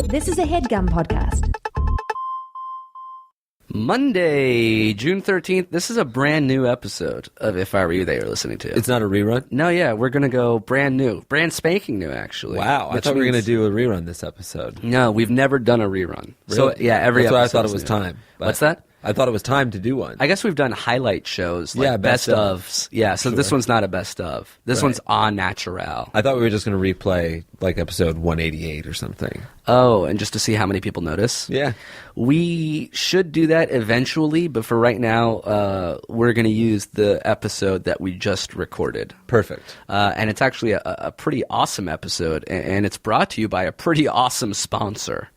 This is a HeadGum podcast. Monday, June 13th. This is a brand new episode of If I Were You that you're listening to. It's not a rerun? No, yeah, we're going to go brand new. Brand spanking new, actually. Wow, I thought we were going to do a rerun this episode. No, we've never done a rerun. Really? So, yeah, every That's why I episode thought it is was new. time. What's that? I thought it was time to do one. I guess we've done highlight shows, like Yeah, best best ofs. Yeah, so this one's not a best of. This Right. one's en natural. I thought we were just going to replay like episode 188 or something. Oh, and just to see how many people notice? Yeah. We should do that eventually, but for right now, we're going to use the episode that we just recorded. Perfect. And it's actually a pretty awesome episode, and it's brought to you by a pretty awesome sponsor.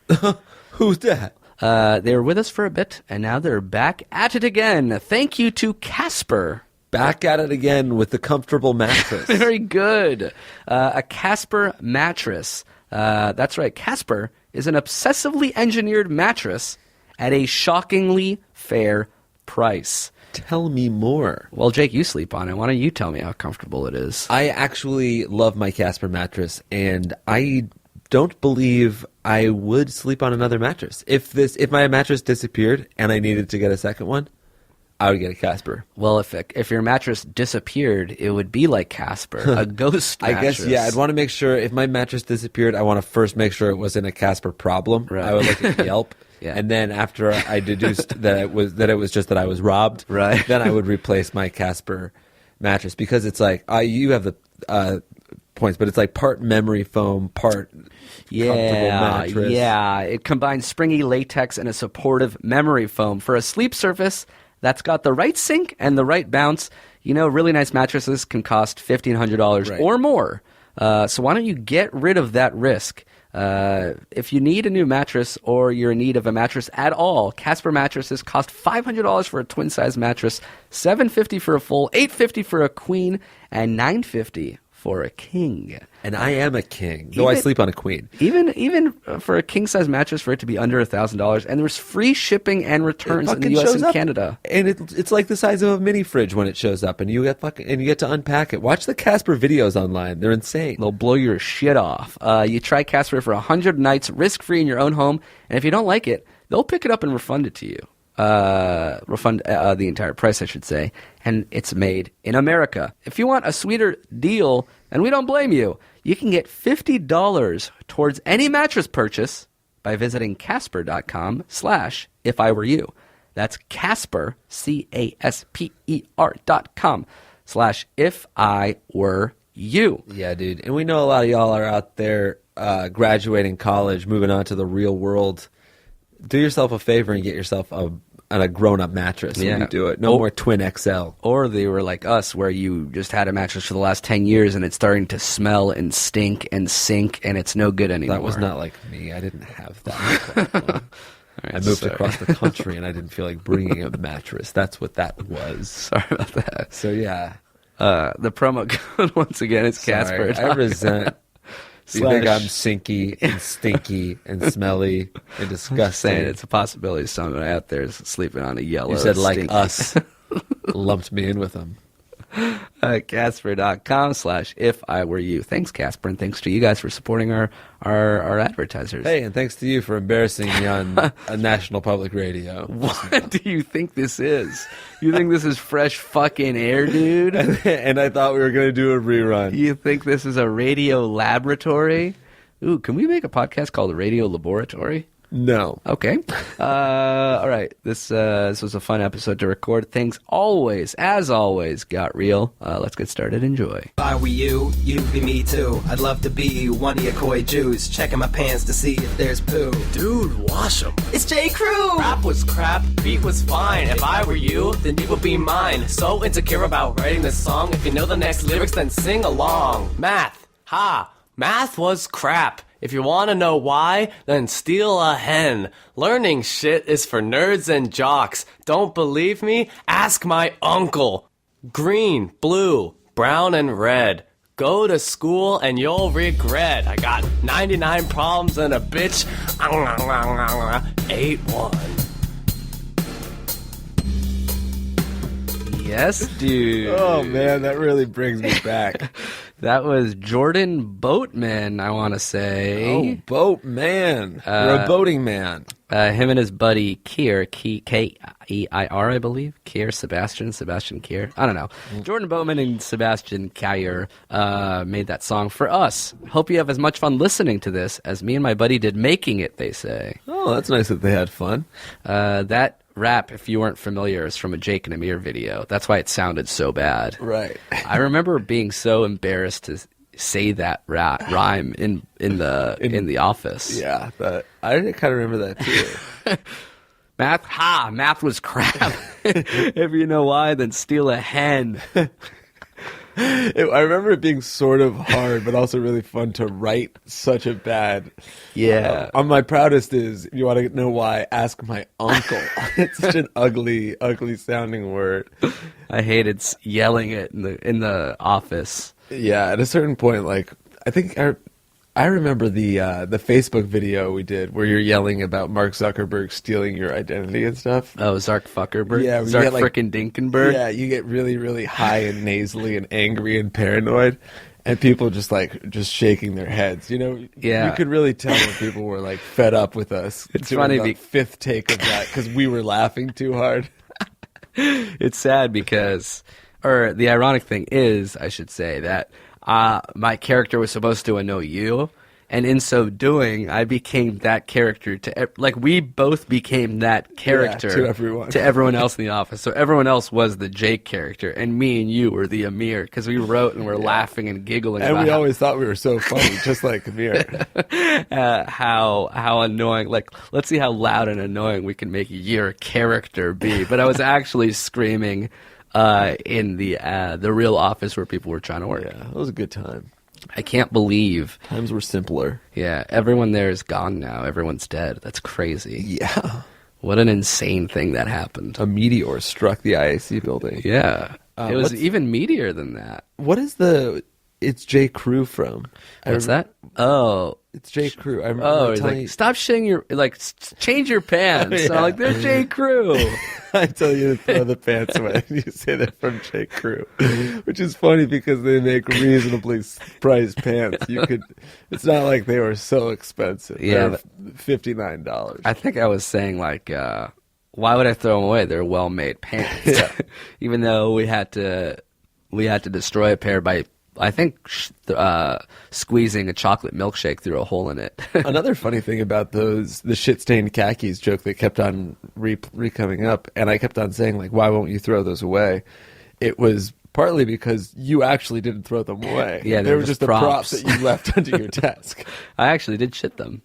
Who's that? They were with us for a bit, and now they're back at it again. Thank you to Casper. Back at it again with the comfortable mattress. Very good. A Casper mattress. That's right. Casper is an obsessively engineered mattress at a shockingly fair price. Tell me more. Well, Jake, you sleep on it. Why don't you tell me how comfortable it is? I actually love my Casper mattress, and I don't believe I would sleep on another mattress. If my mattress disappeared and I needed to get a second one, I would get a Casper. Well, if your mattress disappeared, it would be like Casper, a ghost I mattress. guess, yeah, I'd want to make sure if my mattress disappeared, I want to first make sure it wasn't a Casper problem. Right. I would look at Yelp. Yeah. And then after I deduced that it was just that I was robbed, Right. then I would replace my Casper mattress, because it's like you have the points, but it's like part memory foam, part comfortable mattress. Yeah. It combines springy latex and a supportive memory foam for a sleep surface that's got the right sink and the right bounce. You know, really nice mattresses can cost $1,500 Right. or more. So why don't you get rid of that risk? If you need a new mattress or you're in need of a mattress at all, Casper mattresses cost $500 for a twin-size mattress, $750 for a full, $850 for a queen, and $950 for a king. And I am a king, though I sleep on a queen. Even for a king-size mattress, for it to be under $1,000, and there's free shipping and returns in the U.S. and Canada. And it's like the size of a mini fridge when it shows up, and you get to unpack it. Watch the Casper videos online; they're insane. They'll blow your shit off. You try Casper for 100 nights, risk-free in your own home, and if you don't like it, they'll pick it up and refund it to you. Refund the entire price, I should say, and it's made in America. If you want a sweeter deal, and we don't blame you, you can get $50 towards any mattress purchase by visiting Casper.com/ifIwereYou. That's Casper, CASPER.com/ifIwereYou. Yeah, dude. And we know a lot of y'all are out there graduating college, moving on to the real world. Do yourself a favor and get yourself a grown-up mattress when you do it. No more Twin XL. Or they were like us, where you just had a mattress for the last 10 years and it's starting to smell and stink and sink and it's no good anymore. That was not like me. I didn't have that problem. I moved across the country and I didn't feel like bringing a mattress. That's what that was. Sorry about that. So, yeah. The promo code, once again, is Casper. I resent. You think I'm sinky and stinky and smelly and disgusting. Saying it's a possibility someone out there is sleeping on a yellow. You said like stinky. us. Lumped me in with them. Casper.com/ifIwereYou. Thanks, Casper, and thanks to you guys for supporting our advertisers. Hey, and thanks to you for embarrassing me on a national public radio. What do you think this is? You think this is fresh fucking air, dude? And I thought we were going to do a rerun. You think this is a radio laboratory? Ooh, can we make a podcast called Radio Laboratory? No. Okay. All right. This was a fun episode to record. Things as always, got real. Let's get started. Enjoy. If I were you, you'd be me too. I'd love to be one of your coy Jews, checking my pants to see if there's poo. Dude, wash them. It's J. Crew! Rap was crap, beat was fine. If I were you, then you would be mine. So insecure about writing this song. If you know the next lyrics, then sing along. Math. Math was crap. If you want to know why, then steal a hen. Learning shit is for nerds and jocks. Don't believe me? Ask my uncle. Green, blue, brown, and red. Go to school and you'll regret. I got 99 problems and a bitch. 8-1. Yes, dude. Oh, man, that really brings me back. That was Jordan Boatman, I want to say. Oh, Boatman. You're a boating man. Him and his buddy Keir, K-E-I-R, I believe. Keir, Sebastian Keir. I don't know. Jordan Boatman and Sebastian Keir made that song for us. Hope you have as much fun listening to this as me and my buddy did making it, they say. Oh, that's nice that they had fun. That rap, if you weren't familiar, is from a Jake and Amir video. That's why it sounded so bad. Right. I remember being so embarrassed to say that rhyme in the office. Yeah, but I kind of remember that too. Math was crap. If you know why, then steal a hen. I remember it being sort of hard, but also really fun to write such a bad. Yeah. On my proudest is, if you want to know why, ask my uncle. It's such an ugly sounding word. I hated yelling it in the office. Yeah, at a certain point, like I think I remember the Facebook video we did where you're yelling about Mark Zuckerberg stealing your identity and stuff. Oh, Zark Fuckerberg? Yeah, Zark frickin' Dinkenberg? Yeah, you get really, really high and nasally and angry and paranoid, and people just shaking their heads. You know, Yeah. You could really tell when people were like fed up with us. It's doing funny the fifth take of that because we were laughing too hard. It's sad because, or the ironic thing is, I should say, that my character was supposed to know you, and in so doing, I became that character we both became that character to everyone. To everyone else in the office. So everyone else was the Jake character, and me and you were the Amir, because we wrote and were laughing and giggling. And about we always thought we were so funny, just like Amir. how annoying. Like, let's see how loud and annoying we can make your character be. But I was actually screaming in the real office where people were trying to work. Yeah, it was a good time. I can't believe. Times were simpler. Yeah, everyone there is gone now. Everyone's dead. That's crazy. Yeah. What an insane thing that happened. A meteor struck the IAC building. Yeah. It was even meatier than that. What is it's J. Crew from? What's that? Oh. It's J. Crew. I remember Oh, he's like, stop shitting your, change your pants. Yeah. I'm like, they're J. Crew. I tell you to throw the pants away. You say they're from J. Crew, which is funny because they make reasonably priced pants. It's not like they were so expensive. Yeah. They're $59. I think I was saying, why would I throw them away? They're well-made pants. Yeah. Even though we had to destroy a pair by, I think, squeezing a chocolate milkshake through a hole in it. Another funny thing about the shit-stained khakis joke that kept on coming up, and I kept on saying, why won't you throw those away? It was partly because you actually didn't throw them away. Yeah, they were just the props that you left under your desk. I actually did shit them.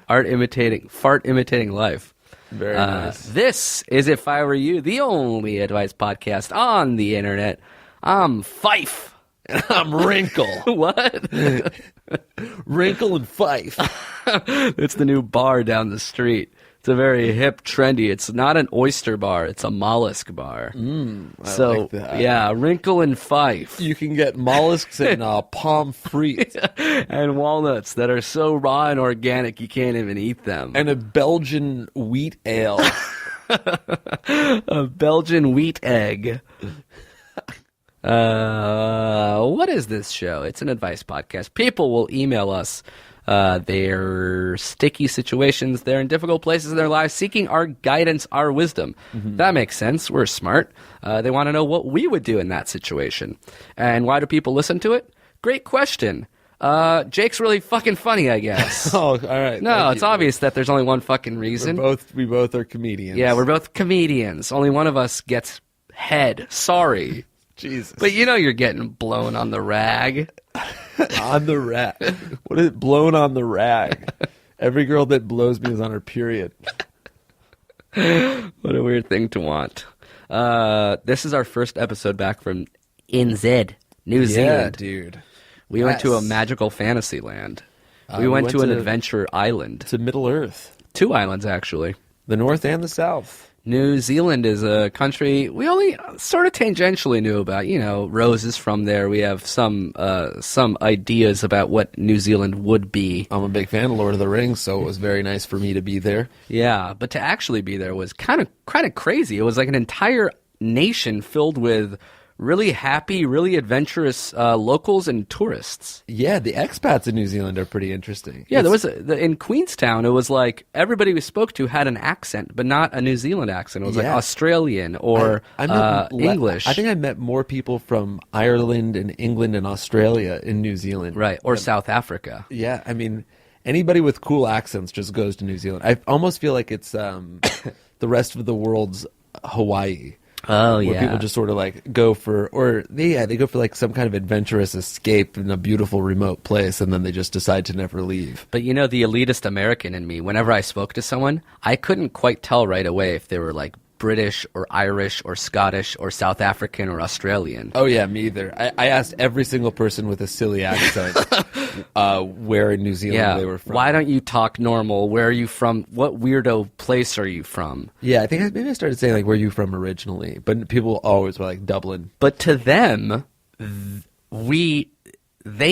Fart imitating life. Very nice. This is If I Were You, the only advice podcast on the internet. I'm Fife. I'm Wrinkle. What? Wrinkle and Fife. It's the new bar down the street. It's a very hip, trendy. It's not an oyster bar. It's a mollusk bar. I like that. Yeah, Wrinkle and Fife. You can get mollusks and pommes frites. And walnuts that are so raw and organic you can't even eat them. And a Belgian wheat ale. A Belgian wheat egg. What is this show? It's an advice podcast. People will email us their sticky situations. They're in difficult places in their lives, seeking our guidance, our wisdom. That makes sense. We're smart. They want to know what we would do in that situation. And why do people listen to it? Great question. Jake's really fucking funny, I guess. Oh, all right. No, it's obvious that there's only one fucking reason. We both are comedians. Yeah, we're both comedians. Only one of us gets head. Sorry. Jesus. But you're getting blown on the rag. On the rag. What is it? Blown on the rag. Every girl that blows me is on her period. What a weird thing to want. This is our first episode back from NZ, New Zealand. Yeah, dude. We went to a magical fantasy land. We went to an adventure island. To Middle Earth. 2 islands, actually. The North and the South. New Zealand is a country we only sort of tangentially knew about. Rose is from there. We have some ideas about what New Zealand would be. I'm a big fan of Lord of the Rings, so it was very nice for me to be there. Yeah, but to actually be there was kind of crazy. It was like an entire nation filled with really happy, really adventurous locals and tourists. Yeah, the expats in New Zealand are pretty interesting. Yeah, there was in Queenstown. It was like everybody we spoke to had an accent, but not a New Zealand accent. It was like Yeah. Australian or I met English. I think I met more people from Ireland and England and Australia in New Zealand. Right, or South Africa. Yeah, I mean, anybody with cool accents just goes to New Zealand. I almost feel like it's the rest of the world's Hawaii. Oh, where yeah. people just sort of like go for, they go for like some kind of adventurous escape in a beautiful remote place, and then they just decide to never leave. But you know, the elitist American in me, whenever I spoke to someone, I couldn't quite tell right away if they were like British or Irish or Scottish or South African or Australian. Oh yeah, me either. I asked every single person with a silly accent where in New Zealand they were from. Why don't you talk normal? Where are you from? What weirdo place are you from? Yeah, I think maybe I started saying like, where are you from originally? But people always were like Dublin. But to them, they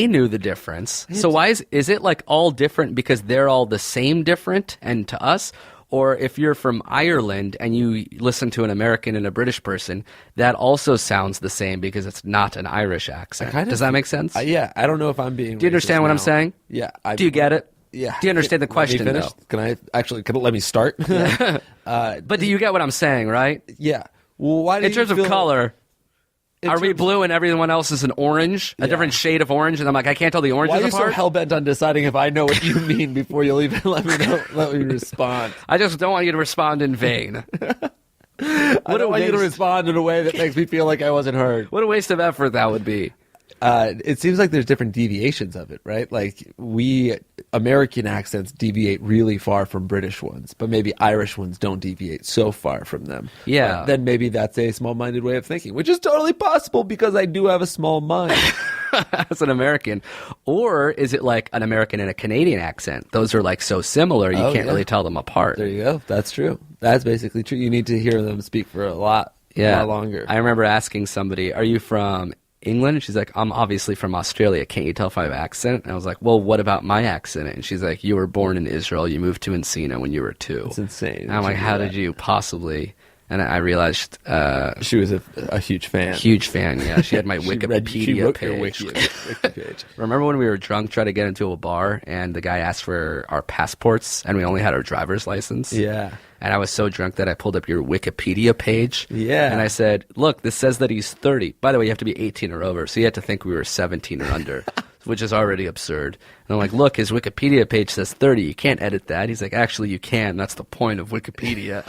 knew the difference. So why is it like all different because they're all the same different, and to us? Or if you're from Ireland and you listen to an American and a British person, that also sounds the same because it's not an Irish accent. Does that make sense? Yeah, I don't know if I'm being. Do you understand what I'm saying? Yeah. Do you get it? Yeah. Do you understand the question, Let me finish? though? Can let me start? But do you get what I'm saying, right? Yeah. Well, why do In terms of color, in are we terms- blue and everyone else is an orange? A different shade of orange? And I'm like, I can't tell the Why oranges are you so apart? hell-bent on deciding if I know what you mean before you'll even let me respond? I just don't want you to respond in vain. I don't want you to respond in a way that makes me feel like I wasn't heard. What a waste of effort that would be. It seems like there's different deviations of it, right? Like American accents deviate really far from British ones, but maybe Irish ones don't deviate so far from them. Yeah. Then maybe that's a small-minded way of thinking, which is totally possible because I do have a small mind. As an American. Or is it like an American and a Canadian accent? Those are like so similar, you can't really tell them apart. There you go. That's true. That's basically true. You need to hear them speak for a lot longer. I remember asking somebody, are you from England? And she's like, I'm obviously from Australia. Can't you tell if I have accent? And I was like, well, what about my accent? And she's like, you were born in Israel. You moved to Encino when you were 2. It's insane. And I'm like, how did you possibly? And I realized she was a huge fan. Huge fan, yeah. She had my She Wikipedia wrote page. your wiki page. Remember when we were drunk, tried to get into a bar, and the guy asked for our passports, and we only had our driver's license? Yeah. And I was so drunk that I pulled up your Wikipedia page. Yeah. And I said, look, this says that he's 30. By the way, you have to be 18 or over, so you had to think we were 17 or under, which is already absurd. And I'm like, look, his Wikipedia page says 30. You can't edit that. He's like, actually, you can. That's the point of Wikipedia,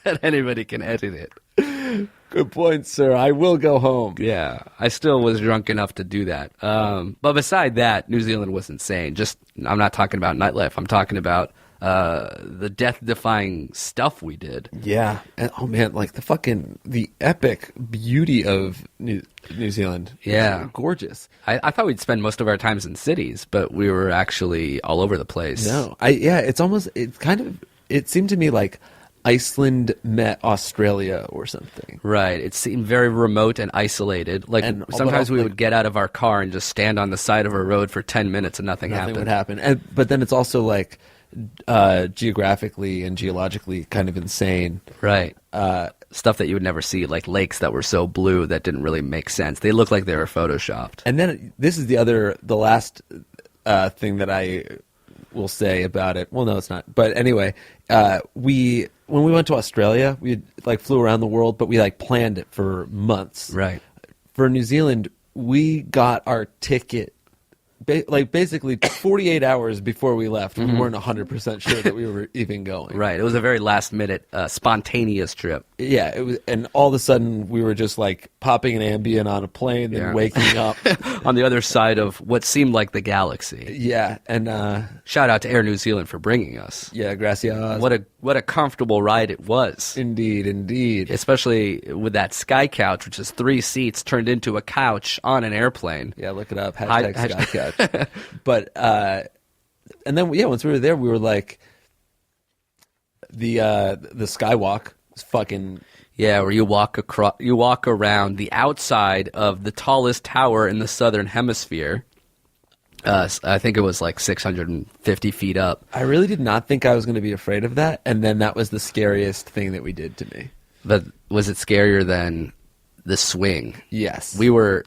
that anybody can edit it. Good point, sir. I will go home. Yeah, I still was drunk enough to do that. But beside that, New Zealand was insane. I'm not talking about nightlife. I'm talking about the death-defying stuff we did. Yeah. And, oh, man, like the epic beauty of New Zealand. Yeah. It's gorgeous. I thought we'd spend most of our times in cities, but we were actually all over the place. No. It seemed to me like Iceland met Australia or something. Right. It seemed very remote and isolated. Like, And- sometimes but, we like- would get out of our car and just stand on the side of a road for 10 minutes and nothing Nothing happened. would happen. But then it's also like geographically and geologically kind of insane. Right. Stuff that you would never see, like lakes that were so blue that didn't really make sense. They looked like they were photoshopped. And then this is the last thing that I will say about it. Well, no, it's not. But anyway, when we went to Australia, we like flew around the world, but we like planned it for months. Right. For New Zealand, we got our ticket basically 48 hours before we left. We weren't 100% sure that we were even going. Right. It was a very last-minute, spontaneous trip. Yeah, it was, and all of a sudden we were just like popping an Ambien on a plane and waking up On the other side of what seemed like the galaxy. Yeah, and Shout out to Air New Zealand for bringing us. yeah, gracias. What a comfortable ride it was. Indeed. Especially with that sky couch, which is 3 seats turned into a couch on an airplane. Yeah, look it up. Hi- Sky Couch. But and then once we were there, we were like the skywalk is fucking. Yeah, where you walk around the outside of the tallest tower in the southern hemisphere. I think it was like 650 feet up. I really did not think I was going to be afraid of that, and then that was the scariest thing that we did to me. But was it scarier than the swing. Yes.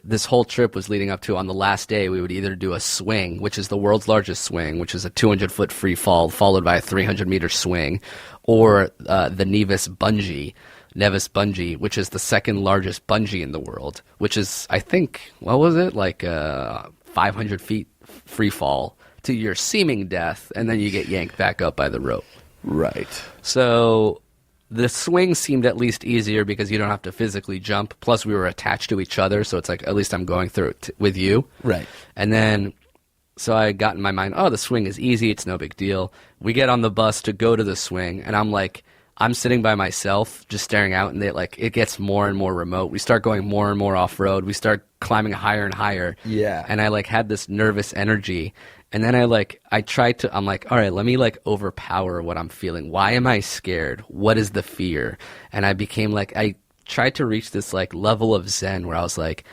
This whole trip was leading up to, on the last day, we would either do a swing, which is the world's largest swing, which is a 200-foot free fall, followed by a 300-meter swing, or the Nevis bungee, which is the second largest bungee in the world, which is, I think, what was it? Like 500 feet free fall to your seeming death, and then you get yanked back up by the rope. Right. So the swing seemed at least easier because you don't have to physically jump. Plus, we were attached to each other, so it's like, at least I'm going through it with you. Right. And then, so I got in my mind, oh, the swing is easy. It's no big deal. We get on the bus to go to the swing, and I'm like, I'm sitting by myself, just staring out, and it gets more and more remote. We start going more and more off-road. We start climbing higher and higher. Yeah. And I had this nervous energy. And then I'm like, all right, let me overpower what I'm feeling. Why am I scared? What is the fear? And I tried to reach this level of Zen where I was like,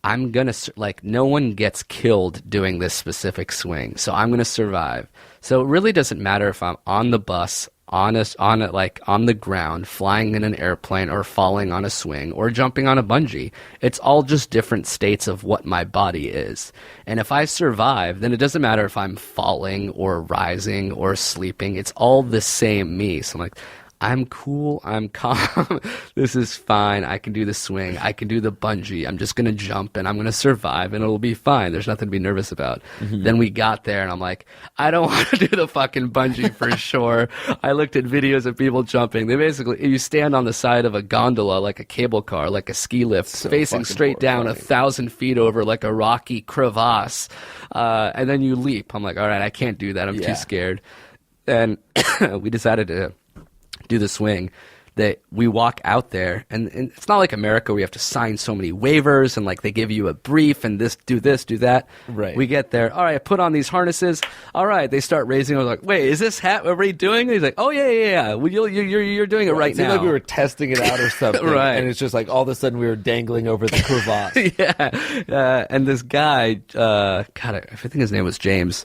I'm going to, no one gets killed doing this specific swing. So I'm going to survive. So it really doesn't matter if I'm on the bus, on the ground, flying in an airplane, or falling on a swing, or jumping on a bungee. It's all just different states of what my body is. And if I survive, then it doesn't matter if I'm falling or rising or sleeping. It's all the same me. So I'm like, I'm cool, I'm calm, this is fine, I can do the swing, I can do the bungee, I'm just going to jump and I'm going to survive and it'll be fine, there's nothing to be nervous about. Mm-hmm. Then we got there and I'm like, I don't want to do the fucking bungee for sure. I looked at videos of people jumping. They basically, you stand on the side of a gondola like a cable car, like a ski lift, so facing straight down 1,000 feet over like a rocky crevasse, and then you leap. I'm like, all right, I can't do that, I'm too scared. And we decided to do the swing. That we walk out there, and it's not like America where you have to sign so many waivers and they give you a brief and do this, do that. Right. We get there. All right, put on these harnesses. All right, they start raising. I was like, wait, is this already doing it? He's like, oh yeah. Well, you're doing it right now. It seemed like we were testing it out or something. Right. And it's just all of a sudden we were dangling over the crevasse. Yeah. And this guy, God, I think his name was James.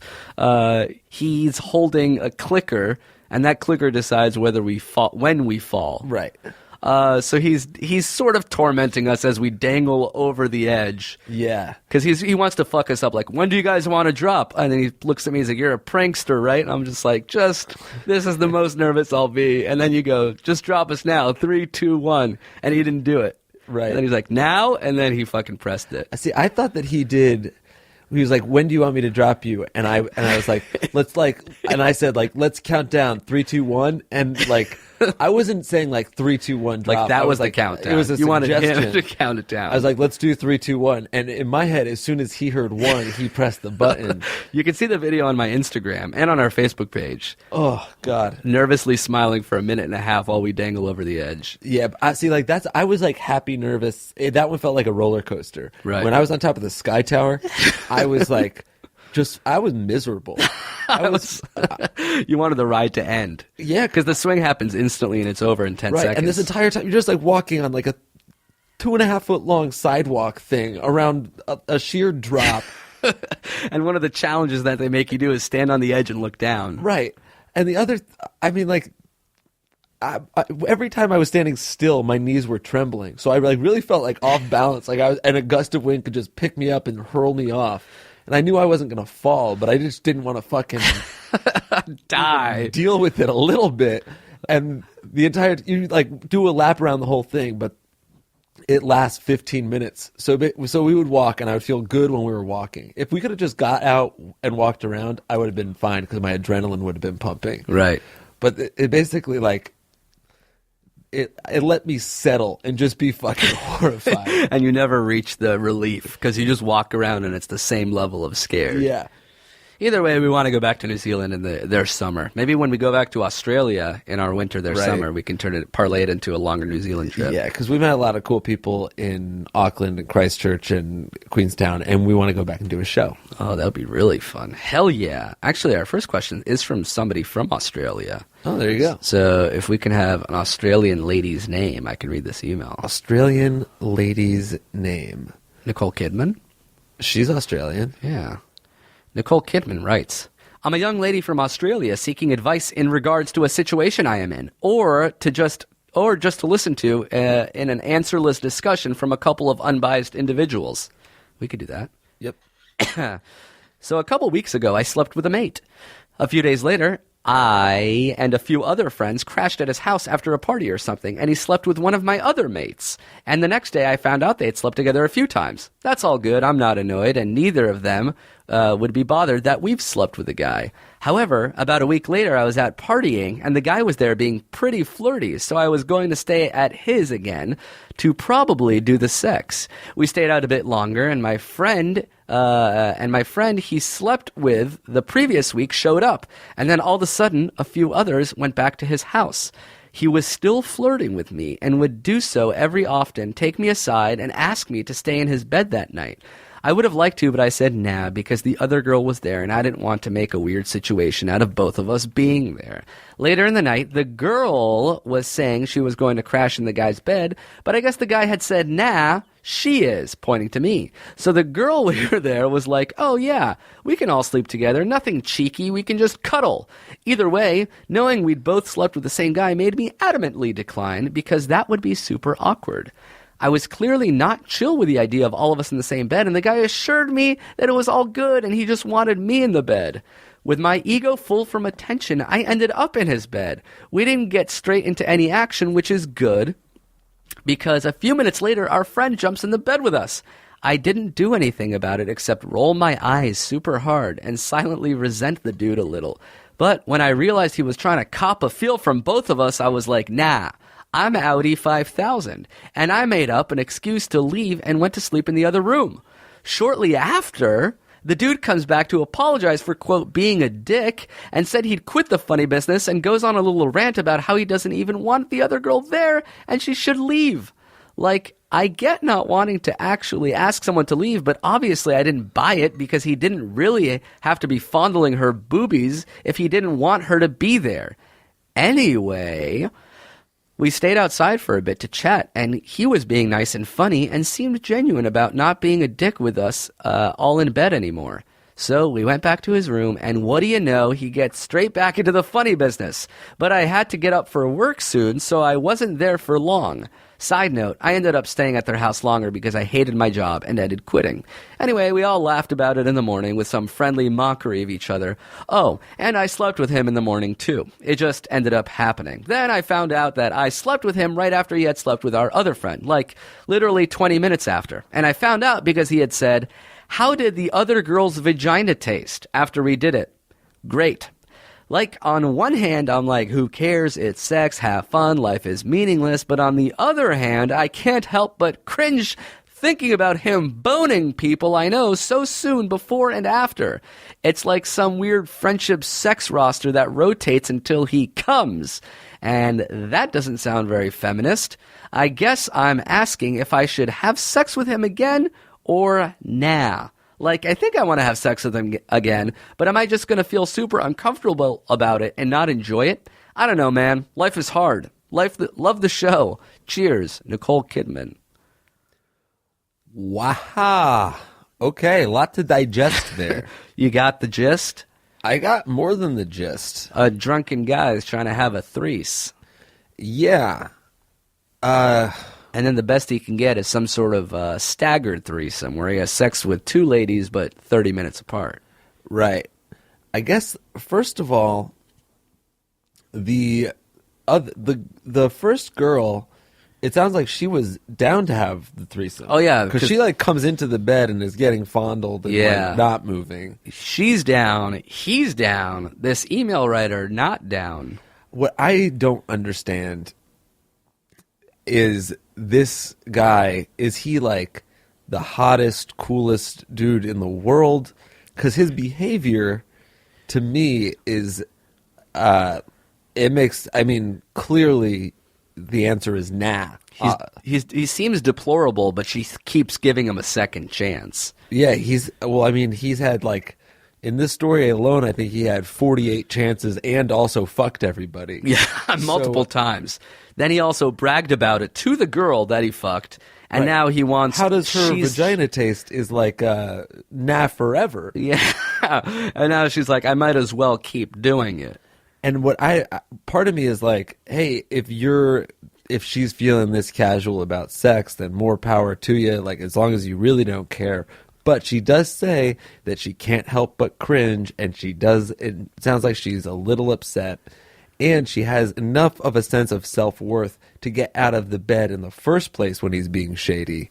He's holding a clicker. And that clicker decides whether we fall, when we fall. Right. So he's sort of tormenting us as we dangle over the edge. Yeah. Because he wants to fuck us up. Like, when do you guys want to drop? And then he looks at me. He's like, "You're a prankster, right?" And I'm just like, this is the most nervous I'll be. And then you go, "Just drop us now. 3, 2, 1." And he didn't do it. Right. And then he's like, "Now?" And then he fucking pressed it. See, I thought that he did. He was like, "When do you want me to drop you?" And I was like, and I said let's count down 3, 2, 1, and I wasn't saying 3, 2, 1 drop. That was the countdown. It was a you wanted suggestion. him to count it down. I was like, let's do 3, 2, 1, and in my head, as soon as he heard 1, he pressed the button. You can see the video on my Instagram and on our Facebook page. Oh God! Nervously smiling for a minute and a half while we dangle over the edge. Yeah, I see. I was happy, nervous. That one felt like a roller coaster. Right. When I was on top of the Sky Tower, I was I was miserable. You wanted the ride to end. Yeah, because the swing happens instantly and it's over in 10 seconds. And this entire time you're just walking on a 2.5 foot long sidewalk thing around a sheer drop. And one of the challenges that they make you do is stand on the edge and look down. Right. And the other, every time I was standing still, my knees were trembling. So I really felt off balance. And a gust of wind could just pick me up and hurl me off. And I knew I wasn't going to fall, but I just didn't want to fucking die. Deal with it a little bit. And you do a lap around the whole thing, but it lasts 15 minutes. So we would walk, and I would feel good when we were walking. If we could have just got out and walked around, I would have been fine because my adrenaline would have been pumping. Right. But it basically it let me settle and just be fucking horrified. And you never reach the relief because you just walk around and it's the same level of scared. Yeah. Either way, we want to go back to New Zealand in their summer. Maybe when we go back to Australia in our winter, their summer, we can parlay it into a longer New Zealand trip. Yeah, because we've met a lot of cool people in Auckland and Christchurch and Queenstown, and we want to go back and do a show. Oh, that would be really fun. Hell yeah. Actually, our first question is from somebody from Australia. Oh, there you go. So if we can have an Australian lady's name, I can read this email. Australian lady's name. Nicole Kidman? She's Australian. Yeah. Nicole Kidman writes, "I'm a young lady from Australia seeking advice in regards to a situation I am in, or or just to listen to in an answerless discussion from a couple of unbiased individuals. We could do that. Yep. So a couple weeks ago, I slept with a mate. A few days later, I and a few other friends crashed at his house after a party or something, and he slept with one of my other mates. And the next day, I found out they had slept together a few times. That's all good. I'm not annoyed, and neither of them would be bothered that we've slept with a guy. However, about a week later, I was out partying, and the guy was there being pretty flirty, so I was going to stay at his again to probably do the sex. We stayed out a bit longer, and my friend he slept with the previous week showed up, and then all of a sudden, a few others went back to his house. He was still flirting with me and would do so every often, take me aside, and ask me to stay in his bed that night. I would have liked to, but I said nah because the other girl was there and I didn't want to make a weird situation out of both of us being there. Later in the night, the girl was saying she was going to crash in the guy's bed, but I guess the guy had said nah, she is, pointing to me. So the girl we were there was like, oh yeah, we can all sleep together, nothing cheeky, we can just cuddle. Either way, knowing we'd both slept with the same guy made me adamantly decline because that would be super awkward. I was clearly not chill with the idea of all of us in the same bed, and the guy assured me that it was all good and he just wanted me in the bed. With my ego full from attention, I ended up in his bed. We didn't get straight into any action, which is good, because a few minutes later, our friend jumps in the bed with us. I didn't do anything about it except roll my eyes super hard and silently resent the dude a little. But when I realized he was trying to cop a feel from both of us, I was like, nah. I'm Audi 5000, and I made up an excuse to leave and went to sleep in the other room. Shortly after, the dude comes back to apologize for, quote, being a dick, and said he'd quit the funny business and goes on a little rant about how he doesn't even want the other girl there and she should leave. Like, I get not wanting to actually ask someone to leave, but obviously I didn't buy it because he didn't really have to be fondling her boobies if he didn't want her to be there. Anyway, we stayed outside for a bit to chat, and he was being nice and funny and seemed genuine about not being a dick with us all in bed anymore. So we went back to his room, and what do you know, he gets straight back into the funny business. But I had to get up for work soon, so I wasn't there for long. Side note, I ended up staying at their house longer because I hated my job and ended quitting. Anyway, we all laughed about it in the morning with some friendly mockery of each other. Oh, and I slept with him in the morning too. It just ended up happening. Then I found out that I slept with him right after he had slept with our other friend, like literally 20 minutes after. And I found out because he had said, "How did the other girl's vagina taste?" after we did it. Great. Like, on one hand, I'm like, who cares? It's sex, have fun, life is meaningless. But on the other hand, I can't help but cringe thinking about him boning people I know so soon before and after. It's like some weird friendship sex roster that rotates until he comes. And that doesn't sound very feminist. I guess I'm asking if I should have sex with him again or nah. Like, I think I want to have sex with him again, but am I just going to feel super uncomfortable about it and not enjoy it? I don't know, man. Life is hard. Love the show. Cheers, Nicole Kidman. Wow. Okay, a lot to digest there. You got the gist? I got more than the gist. A drunken guy is trying to have a threes. Yeah. And then the best he can get is some sort of staggered threesome where he has sex with two ladies but 30 minutes apart. Right. I guess, first of all, the first girl, it sounds like she was down to have the threesome. Oh, yeah. Because she, like, comes into the bed and is getting fondled and like, not moving. She's down. He's down. This email writer not down. What I don't understand is this guy, is he like the hottest, coolest dude in the world? Because his behavior to me is, it makes, I mean, clearly the answer is nah. He seems deplorable, but she keeps giving him a second chance. Yeah, he's had like, in this story alone, I think he had 48 chances and also fucked everybody. Yeah, multiple times. Then he also bragged about it to the girl that he fucked, and now he wants... How does her vagina taste is like, nah forever. Yeah, and now she's like, I might as well keep doing it. And part of me is like, hey, if if she's feeling this casual about sex, then more power to you, like as long as you really don't care. But she does say that she can't help but cringe, and it sounds like she's a little upset, and she has enough of a sense of self-worth to get out of the bed in the first place when he's being shady.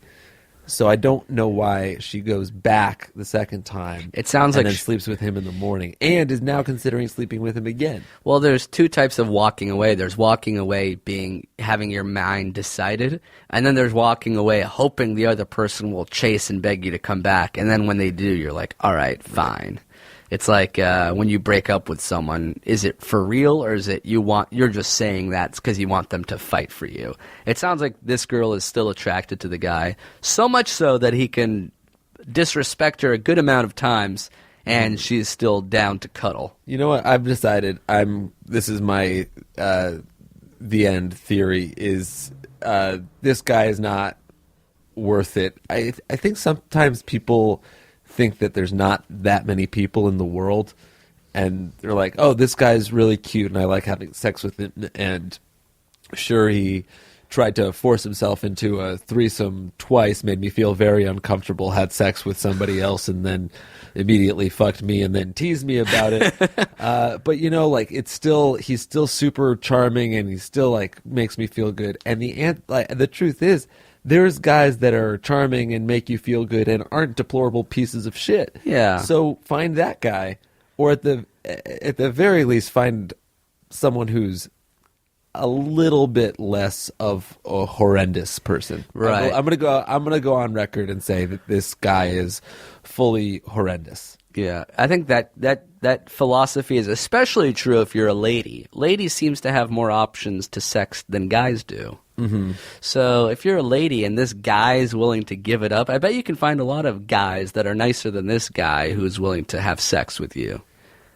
So I don't know why she goes back the second time. It sounds and like then sleeps with him in the morning, and is now considering sleeping with him again. Well, there's two types of walking away. There's walking away being having your mind decided, and then there's walking away hoping the other person will chase and beg you to come back. And then when they do, you're like, all right, fine. It's like when you break up with someone, is it for real, or is it you're just saying that because you want them to fight for you? It sounds like this girl is still attracted to the guy, so much so that he can disrespect her a good amount of times, and she's still down to cuddle. You know what? I've decided. This is my the end theory. Is this guy is not worth it? I think sometimes people think that there's not that many people in the world, and they're like, oh, this guy's really cute and I like having sex with him, and sure, he tried to force himself into a threesome twice, made me feel very uncomfortable, had sex with somebody else, and then immediately fucked me and then teased me about it. But like he's still super charming, and he still like makes me feel good. And the truth is, there's guys that are charming and make you feel good and aren't deplorable pieces of shit. Yeah. So find that guy, or at the very least, find someone who's a little bit less of a horrendous person. Right. I'm gonna go on record and say that this guy is fully horrendous. Yeah, I think that philosophy is especially true if you're a lady. Ladies seems to have more options to sex than guys do. Mm-hmm. So if you're a lady and this guy's willing to give it up, I bet you can find a lot of guys that are nicer than this guy who's willing to have sex with you.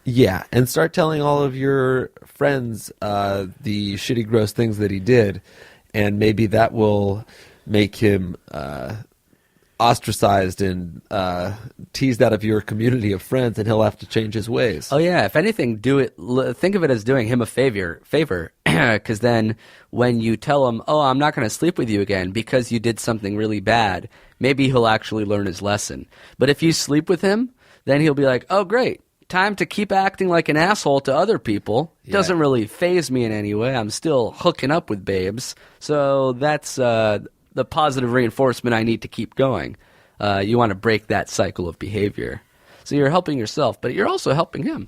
Yeah, and start telling all of your friends the shitty, gross things that he did, and maybe that will make him ostracized and teased out of your community of friends, and he'll have to change his ways. Oh yeah, if anything, think of it as doing him a favor, because then when you tell him, oh, I'm not going to sleep with you again because you did something really bad, maybe he'll actually learn his lesson. But if you sleep with him, then he'll be like, oh great, time to keep acting like an asshole to other people. It doesn't really faze me in any way. I'm still hooking up with babes. So that's the positive reinforcement I need to keep going. You want to break that cycle of behavior. So you're helping yourself, but you're also helping him.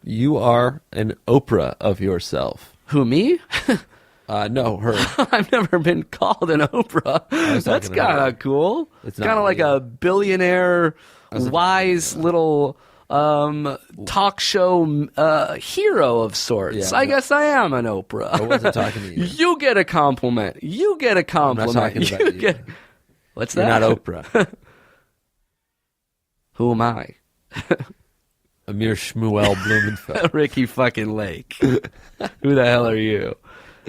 You are an Oprah of yourself. Who, me? No, her. I've never been called an Oprah. That's kind of cool. It's kind of like a billionaire, wise little talk show hero of sorts. Yeah, I guess I am an Oprah. I wasn't talking to you. You get a compliment. You get a compliment. I'm not talking about you. What's You're that? not Oprah. Who am I? Amir Shmuel Blumenfeld. Ricky fucking Lake. Who the hell are you?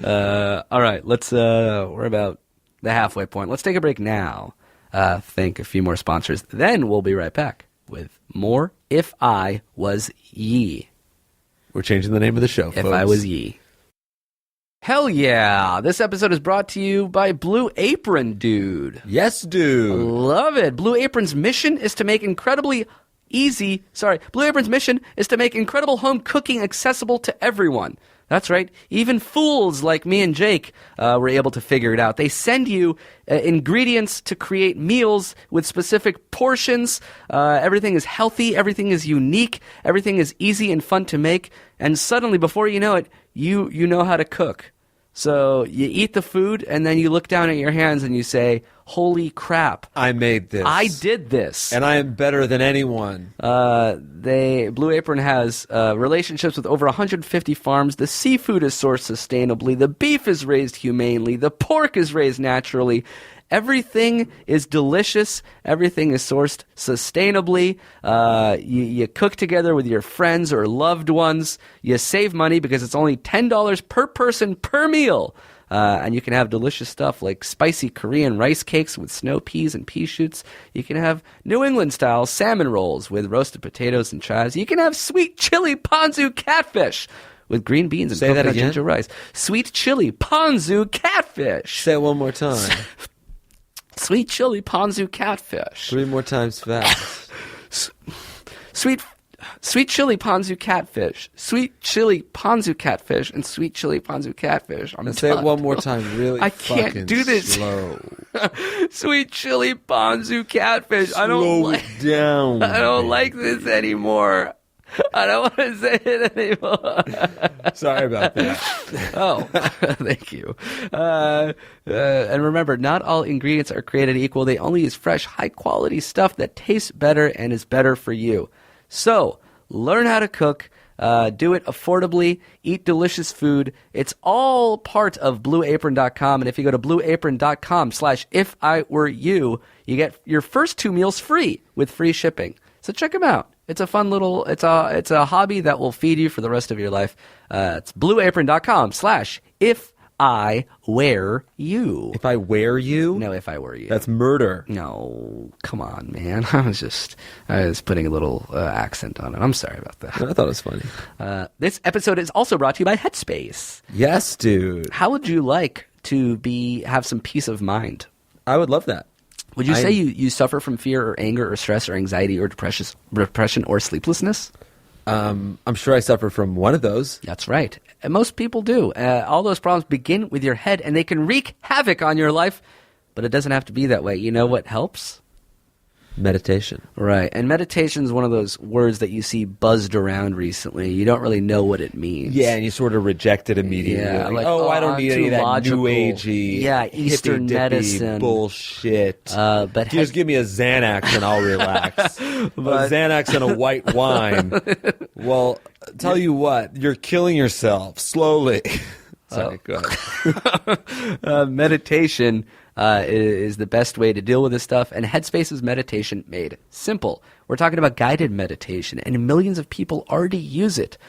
All right, we're about the halfway point. Let's take a break now. Thank a few more sponsors. Then we'll be right back with more If I Was Ye. We're changing the name of the show, If folks. I Was Ye. Hell yeah! This episode is brought to you by BlueApron, dude. Yes, dude. Love it. BlueApron's mission is to make incredible home cooking accessible to everyone. That's right. Even fools like me and Jake were able to figure it out. They send you ingredients to create meals with specific portions. Everything is healthy. Everything is unique. Everything is easy and fun to make. And suddenly, before you know it, you know how to cook. So you eat the food, and then you look down at your hands and you say, holy crap. I made this. I did this. And I am better than anyone. Blue Apron has relationships with over 150 farms. The seafood is sourced sustainably. The beef is raised humanely. The pork is raised naturally. Everything is delicious. Everything is sourced sustainably. You cook together with your friends or loved ones. You save money because it's only $10 per person per meal. And you can have delicious stuff like spicy Korean rice cakes with snow peas and pea shoots. You can have New England-style salmon rolls with roasted potatoes and chives. You can have sweet chili ponzu catfish with green beans and Say that coconut again? ginger rice. Sweet chili ponzu catfish. Say it one more time. Sweet chili ponzu catfish. 3 more times fast. Sweet chili ponzu catfish. Sweet chili ponzu catfish and sweet chili ponzu catfish. I'm Say it done. one more time really I can't fucking do this. slow. Sweet chili ponzu catfish. I don't Slow like. it down. I don't like this anymore. I don't want to say it anymore. Sorry about that. Oh, thank you. And remember, not all ingredients are created equal. They only use fresh, high-quality stuff that tastes better and is better for you. So, learn how to cook. Do it affordably. Eat delicious food. It's all part of BlueApron.com. And if you go to BlueApron.com/IfIWereYou, you get your first 2 meals free with free shipping. So check them out. It's a fun little, it's a hobby that will feed you for the rest of your life. It's BlueApron.com/IfIWereYou. If I wear you? No, if I were you. That's murder. No, come on, man. I was putting a little accent on it. I'm sorry about that. I thought it was funny. This episode is also brought to you by Headspace. Yes, dude. How would you like to have some peace of mind? I would love that. Would you say you suffer from fear or anger or stress or anxiety or depression or sleeplessness? I'm sure I suffer from one of those. That's right. And most people do. All those problems begin with your head, and they can wreak havoc on your life, but it doesn't have to be that way. You know what helps? Meditation. Right. And meditation is one of those words that you see buzzed around recently. You don't really know what it means. Yeah, and you sort of reject it immediately. Yeah, Like, like, I don't need too any of that logical. new agey, Yeah, Eastern hippy-dippy medicine. bullshit. But Just give me a Xanax and I'll relax. A Xanax and a white wine. Well, tell you what, you're killing yourself slowly. Sorry, go ahead. meditation is the best way to deal with this stuff, and Headspace is meditation made simple. We're talking about guided meditation, and millions of people already use it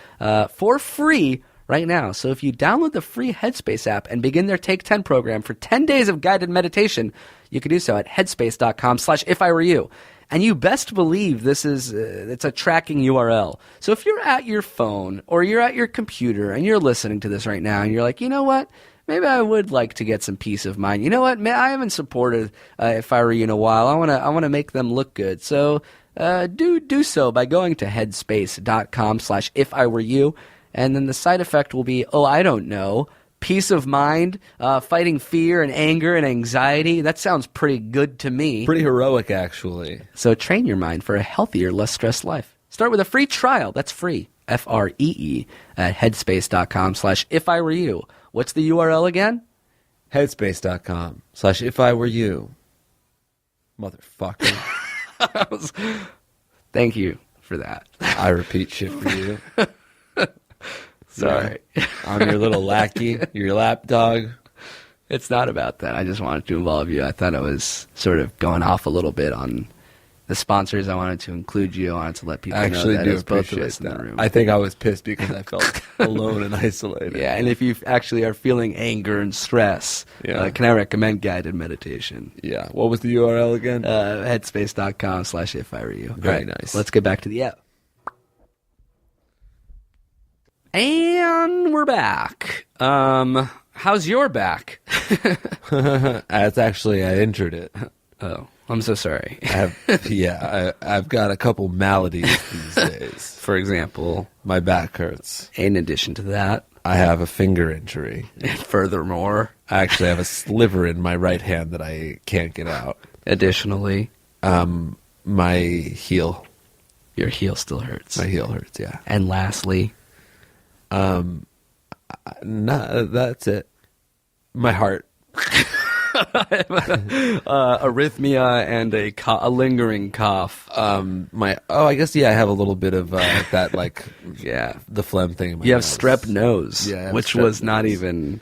for free right now. So if you download the free Headspace app and begin their Take 10 program for 10 days of guided meditation, you can do so at headspace.com/IfIWereYou. And you best believe it's a tracking URL. So if you're at your phone or you're at your computer and you're listening to this right now and you're like, you know what? Maybe I would like to get some peace of mind. You know what? I haven't supported If I Were You in a while. I want to make them look good. So do so by going to headspace.com/IfIWereYou. And then the side effect will be, I don't know, peace of mind, fighting fear and anger and anxiety. That sounds pretty good to me. Pretty heroic, actually. So train your mind for a healthier, less stressed life. Start with a free trial. That's free. FREE at headspace.com/IfIWereYou. What's the URL again? Headspace.com/IfIWereYou. Motherfucker. Thank you for that. I repeat shit for you. Sorry. I'm your little lackey, your lapdog. It's not about that. I just wanted to involve you. I thought I was sort of going off a little bit on the sponsors. I wanted to include you. I wanted to let people know that it's both of us in the room. I think I was pissed because I felt alone and isolated. Yeah, and if you actually are feeling anger and stress, can I recommend guided meditation? Yeah. What was the URL again? Headspace.com/IfIWereYou. Very nice. Let's get back to the app. And we're back. How's your back? It's actually, I injured it. Oh, I'm so sorry. I've got a couple maladies these days. For example, my back hurts. In addition to that, I have a finger injury. And furthermore, I actually have a sliver in my right hand that I can't get out. Additionally, my heel. Your heel still hurts. My heel hurts, yeah. And lastly, that's it. My heart. Arrhythmia and a lingering cough. I guess, I have a little bit of that, the phlegm thing in my You have nose. strep nose, which was not nose. even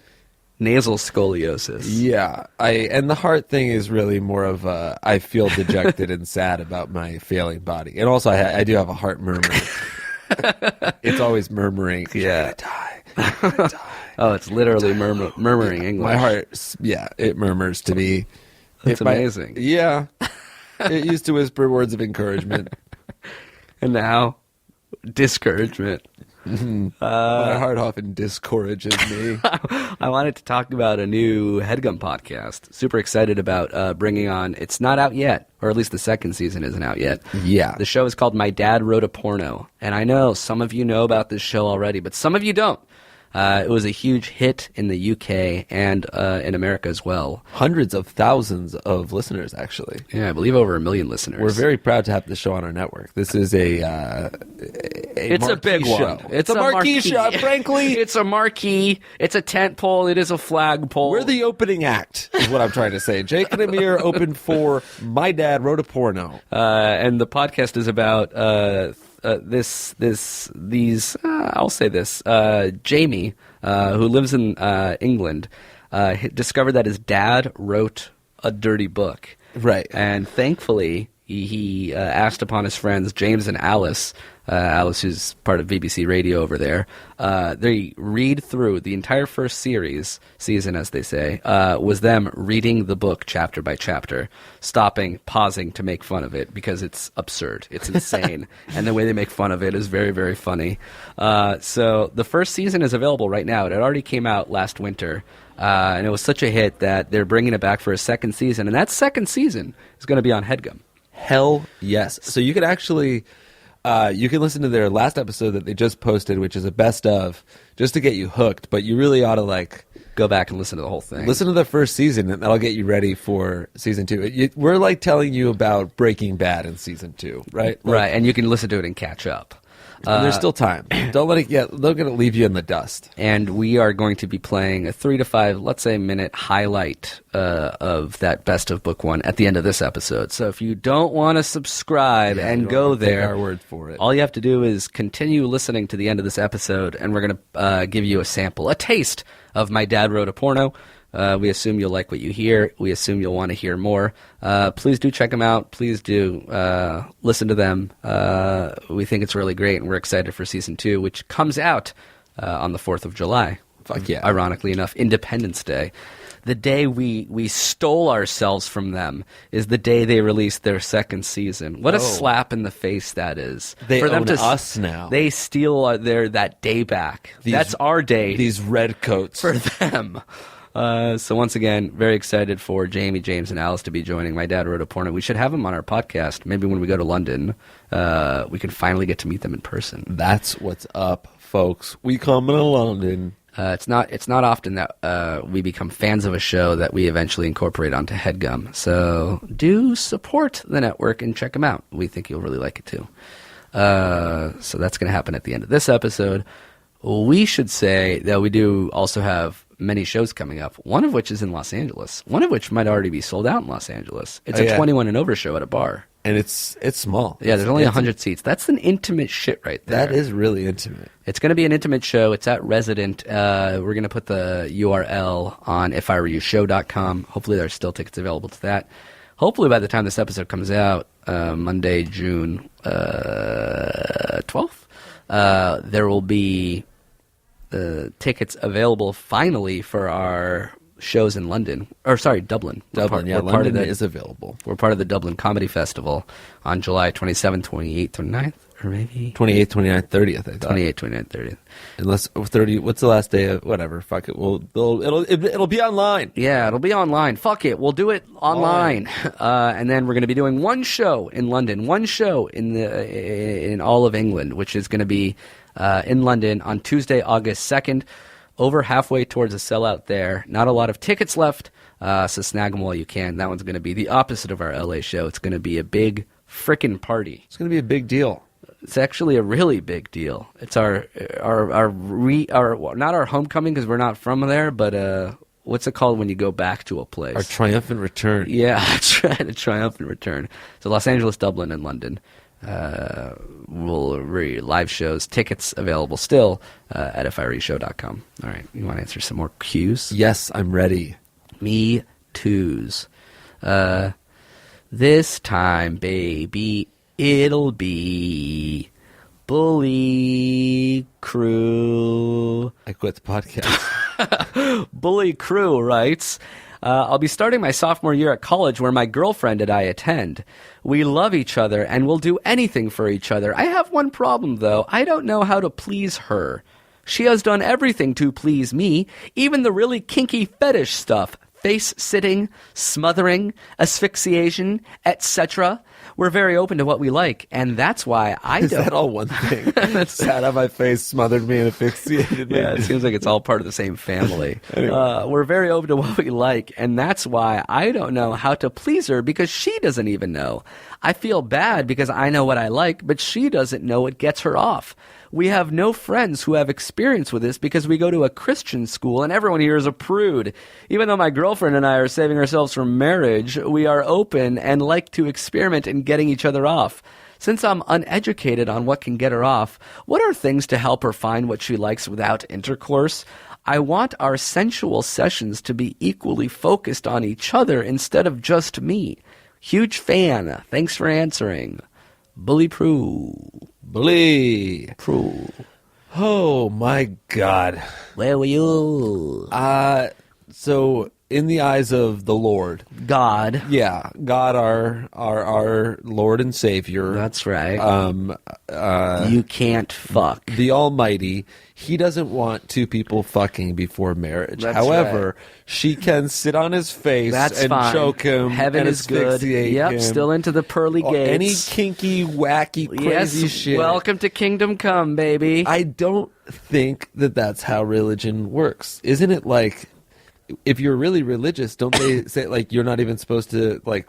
nasal scoliosis. Yeah, and the heart thing is really more of I feel dejected and sad about my failing body. And also, I do have a heart murmur. It's always murmuring. Yeah. I'm gonna die. Oh, it's literally murmuring English. My heart, it murmurs to me. It's amazing. Yeah. It used to whisper words of encouragement. And now, discouragement. My heart often discourages me. I wanted to talk about a new HeadGum podcast. Super excited about bringing on. It's not out yet, or at least the second season isn't out yet. Yeah. The show is called My Dad Wrote a Porno. And I know some of you know about this show already, but some of you don't. It was a huge hit in the UK and in America as well. Hundreds of thousands of listeners, actually. Yeah, I believe over 1 million listeners. We're very proud to have the show on our network. This is it's a big show. one. It's a marquee show, frankly. It's a marquee. It's a tent pole. It is a flagpole. We're the opening act, is what I'm trying to say. Jake and Amir opened for My Dad Wrote a Porno. And the podcast is about I'll say this. Jamie, who lives in England, discovered that his dad wrote a dirty book. Right. And thankfully, he asked upon his friends, James and Alice, who's part of BBC Radio over there. They read through the entire first season, as they say, was them reading the book chapter by chapter, stopping, pausing to make fun of it because it's absurd. It's insane. And the way they make fun of it is very, very funny. So the first season is available right now. It already came out last winter. And it was such a hit that they're bringing it back for a second season. And that second season is going to be on HeadGum. Hell yes. So you could actually... you can listen to their last episode that they just posted, which is a best of, just to get you hooked. But you really ought to go back and listen to the whole thing. Listen to the first season, and that'll get you ready for season 2. We're like telling you about Breaking Bad in season 2, right? Right, and you can listen to it and catch up. And there's still time. Don't let it leave you in the dust. And we are going to be playing a 3 to 5, let's say, minute highlight of that best of book 1 at the end of this episode. So if you don't want to subscribe and go there, take our word for it. All you have to do is continue listening to the end of this episode, and we're going to give you a sample, a taste of My Dad Wrote a Porno. We assume you'll like what you hear. We assume you'll want to hear more. Please do check them out. Please do listen to them. We think it's really great, and we're excited for Season 2, which comes out on the 4th of July. Fuck yeah. Ironically enough, Independence Day. The day we stole ourselves from them is the day they released their second season. What a slap in the face that is. They for them own us now. They steal that day back. That's our day. These red coats. For them. So once again, very excited for Jamie, James, and Alice to be joining My Dad Wrote a Porno. We should have them on our podcast. Maybe when we go to London, we can finally get to meet them in person. That's what's up, folks. We coming to London. It's not often that we become fans of a show that we eventually incorporate onto HeadGum. So do support the network and check them out. We think you'll really like it too. So that's going to happen at the end of this episode. We should say that we do also have many shows coming up, one of which is in Los Angeles, one of which might already be sold out in Los Angeles. It's a 21 and over show at a bar. And it's small. Yeah, there's only 100 seats. That's an intimate shit right there. That is really intimate. It's going to be an intimate show. It's at Resident. We're going to put the URL on ifiwereyoushow.com. Hopefully there's still tickets available to that. Hopefully by the time this episode comes out, Monday, June 12th, there will be tickets available finally for our shows in London. Or sorry, Dublin. London is available. We're part of the Dublin Comedy Festival on July 27th, 28th, or 9th, or maybe 28th, 29th, 30th, I thought. 28th, 29th, 30th. Unless 30, what's the last day of whatever? Fuck it. It'll be online. Yeah, it'll be online. Fuck it. We'll do it online. And then we're going to be doing one show in London, one show in all of England, which is going to be in London on Tuesday, August 2nd. Over halfway towards a sellout there. Not a lot of tickets left, so snag them while you can. That one's going to be the opposite of our LA show. It's going to be a big frickin' party. It's going to be a big deal. It's actually a really big deal. It's our not our homecoming because we're not from there, but what's it called when you go back to a place? Our triumphant return. Yeah, that's right, a triumphant return. So Los Angeles, Dublin, and London. Live shows, tickets available still at ifiwereyoushow.com. All right, you want to answer some more cues? Yes, I'm ready. Me too's. This time, baby, it'll be Bully Crew. I quit the podcast. Bully Crew writes, I'll be starting my sophomore year at college where my girlfriend and I attend. We love each other and will do anything for each other. I have one problem, though. I don't know how to please her. She has done everything to please me, even the really kinky fetish stuff. Face sitting, smothering, asphyxiation, etc. We're very open to what we like, and that's why I Is don't... that all one thing? Sat on my face, smothered me, and asphyxiated me. Yeah, it seems like it's all part of the same family. We're very open to what we like, and that's why I don't know how to please her because she doesn't even know. I feel bad because I know what I like, but she doesn't know what gets her off. We have no friends who have experience with this because we go to a Christian school and everyone here is a prude. Even though my girlfriend and I are saving ourselves from marriage, we are open and like to experiment in getting each other off. Since I'm uneducated on what can get her off, what are things to help her find what she likes without intercourse? I want our sensual sessions to be equally focused on each other instead of just me. Huge fan. Thanks for answering. Bully Prue. Bully. Prue. Oh, my God. Where were you? So, in the eyes of the Lord. God. Yeah, God, our Lord and Savior. That's right. You can't fuck. The Almighty. He doesn't want two people fucking before marriage. That's However, she can sit on his face and fine. choke him Heaven and is good. asphyxiate Yep, him. still into the pearly gates. Any kinky, wacky, crazy yes, shit. welcome to Kingdom Come, baby. I don't think that that's how religion works. Isn't it like, if you're really religious, don't they say like you're not even supposed to like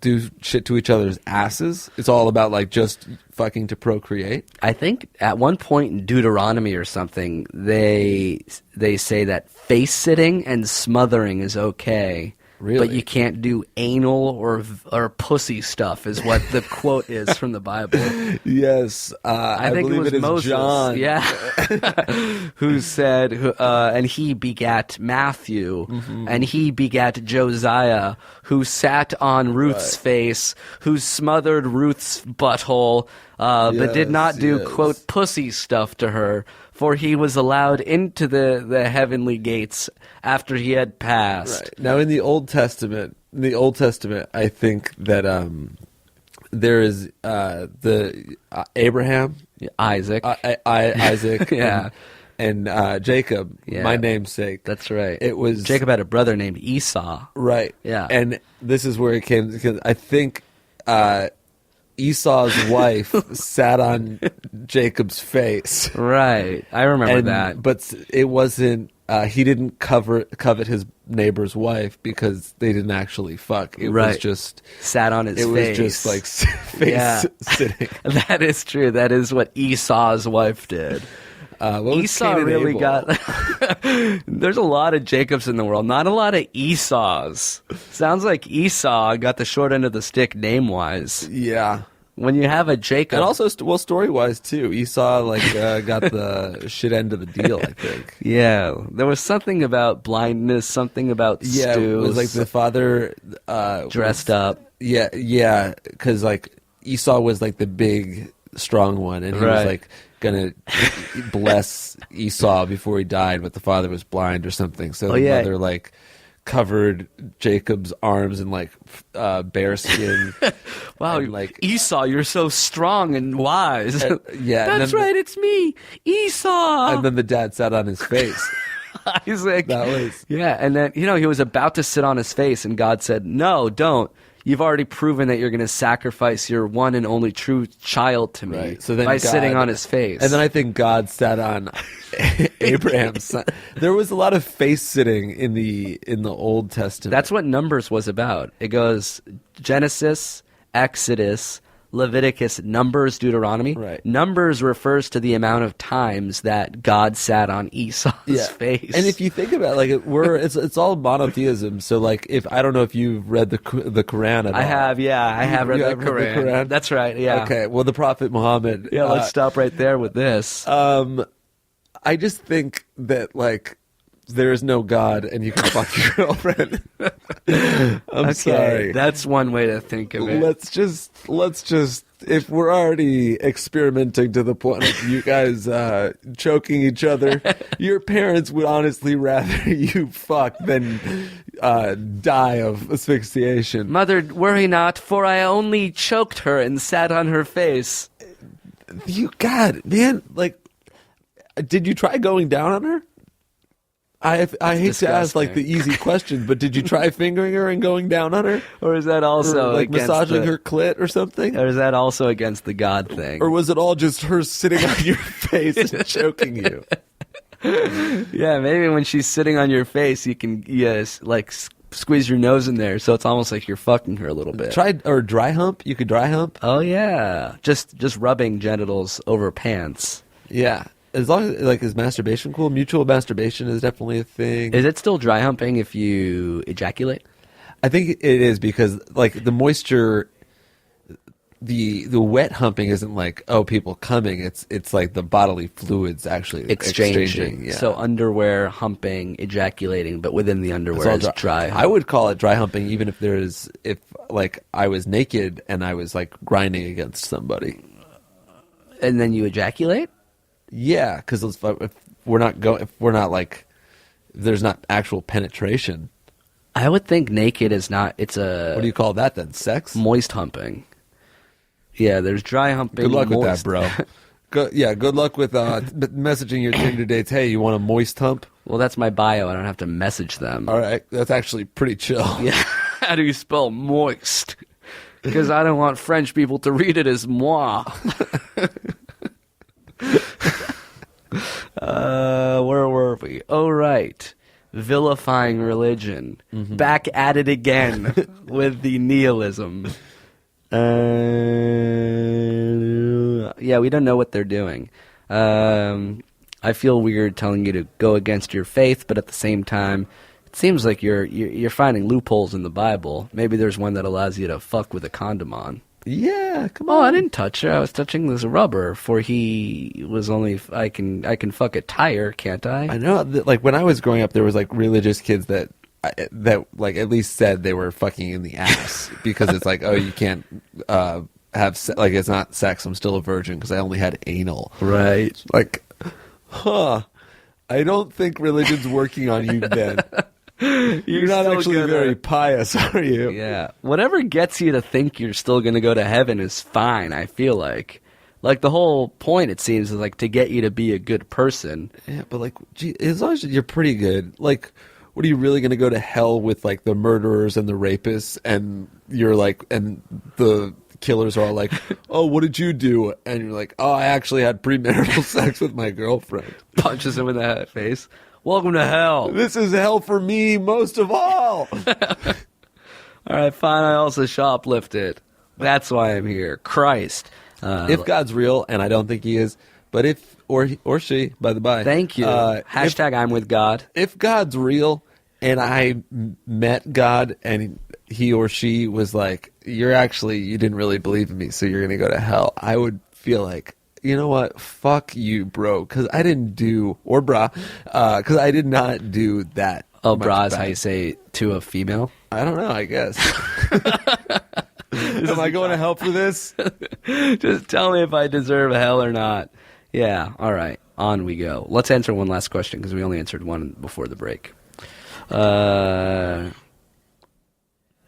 do shit to each other's asses? It's all about like just fucking to procreate. I think at one point in Deuteronomy or something, they say that face sitting and smothering is okay. Really? But you can't do anal or pussy stuff is what the quote is from the Bible. Yes, I think believe it was is Moses. John. Yeah, who said, and he begat Matthew, and he begat Josiah, who sat on Ruth's face, who smothered Ruth's butthole, but did not do quote pussy stuff to her. For he was allowed into the heavenly gates after he had passed. Right. Now, in the Old Testament, I think that there is the Abraham, Isaac, Isaac, Yeah. and Jacob, Yeah. my namesake. That's right. It was Jacob had a brother named Esau. right. Yeah. And this is where it came because I think Esau's wife sat on Jacob's face. Right. I remember that. But it wasn't, he didn't covet his neighbor's wife because they didn't actually fuck. It was just... Sat on his face. It was just like face sitting. That is true. That is what Esau's wife did. What was Esau Cain and really Abel? got... There's a lot of Jacobs in the world, not a lot of Esau's. Sounds like Esau got the short end of the stick name-wise. Yeah. When you have a Jacob... And also, story-wise, too. Esau, got the shit end of the deal, I think. Yeah. There was something about blindness, something about Yeah, it stews. was like the father... dressed up. Yeah, because, Esau was, the big, strong one, and he was, gonna bless Esau before he died, but the father was blind or something. So the mother, covered Jacob's arms in bear skin. Wow, and, Esau, you're so strong and wise. yeah, That's right, it's me, Esau. And then the dad sat on his face. Isaac. That was... Yeah, and then, he was about to sit on his face, and God said, no, don't. You've already proven that you're going to sacrifice your one and only true child to me Right. So then by God, sitting on his face. And then I think God sat on Abraham's son. There was a lot of face sitting in the Old Testament. That's what Numbers was about. It goes Genesis, Exodus, Leviticus, Numbers, Deuteronomy. Right. Numbers refers to the amount of times that God sat on Esau's face. And if you think about it's all monotheism. So if I don't know if you've read the Quran at all. I have read the Quran. That's right. Yeah. Okay. Well, the Prophet Muhammad. Yeah. Let's stop right there with this. I just think that there is no God and you can fuck your girlfriend. I'm sorry. That's one way to think of it. Let's just if we're already experimenting to the point of you guys choking each other, your parents would honestly rather you fuck than die of asphyxiation. Mother, worry not, for I only choked her and sat on her face. God, man, like, did you try going down on her? I hate to ask like the easy question, but did you try fingering her and going down on her? Or is that also or, like massaging her clit or something? Or is that also against the God thing? Or was it all just her sitting on your face and choking you? Yeah, maybe when she's sitting on your face, you can squeeze your nose in there, so it's almost like you're fucking her a little bit. Or dry hump. You could dry hump. Oh yeah, just rubbing genitals over pants. Yeah. As long as, like, is masturbation cool? Mutual masturbation is definitely a thing. Is it still dry humping if you ejaculate? I think it is because, like, the moisture, the wet humping isn't like, oh, people coming. It's like the bodily fluids actually exchanging. Yeah. So underwear humping, ejaculating, but within the underwear is dry hump. I would call it dry humping even if like, I was naked and I was, like, grinding against somebody. And then you ejaculate? Yeah, because if there's not actual penetration. I would think naked is not. It's a. What do you call that then? Sex? Moist humping. Yeah, there's dry humping. Good luck with that, moist. bro. Good luck with messaging your Tinder dates. Hey, you want a moist hump? Well, that's my bio. I don't have to message them. All right, that's actually pretty chill. Yeah. How do you spell moist? Because I don't want French people to read it as moi. Where were we? Oh, right. Vilifying religion. Mm-hmm. Back at it again with the nihilism. Yeah, we don't know what they're doing. I feel weird telling you to go against your faith, but at the same time, it seems like you're finding loopholes in the Bible. Maybe there's one that allows you to fuck with a condom on. Yeah, come on. Oh, I didn't touch her. I was touching this rubber. For he was only. I can fuck a tire, can't I? I know. Like when I was growing up, there was like religious kids that like at least said they were fucking in the ass because it's like, oh, you can't like it's not sex. I'm still a virgin because I only had anal. Right. Like, I don't think religion's working on you, Ben. You're not actually very pious, are you? Yeah. Whatever gets you to think you're still going to go to heaven is fine, I feel like. Like, the whole point, it seems, is, like, to get you to be a good person. Yeah, but, like, gee, as long as you're pretty good, like, what are you really going to go to hell with, like, the murderers and the rapists, and you're, like, and the killers are all like, oh, what did you do? And you're like, oh, I actually had premarital sex with my girlfriend. Punches him in the face. Welcome to hell. This is hell for me most of all. All right, fine. I also shoplifted. That's why I'm here. Christ. If God's real, and I don't think he is, but if, or she, by the by. Thank you. Hashtag I'm with God. If God's real and I met God and he or she was like, you didn't really believe in me, so you're going to go to hell, I would feel like, you know what? Fuck you, bro. Because I didn't do, or brah, because I did not do that. Oh, brah is how you say to a female? I don't know, I guess. Am I going to hell for this? Just tell me if I deserve hell or not. Yeah, all right. On we go. Let's answer one last question because we only answered one before the break.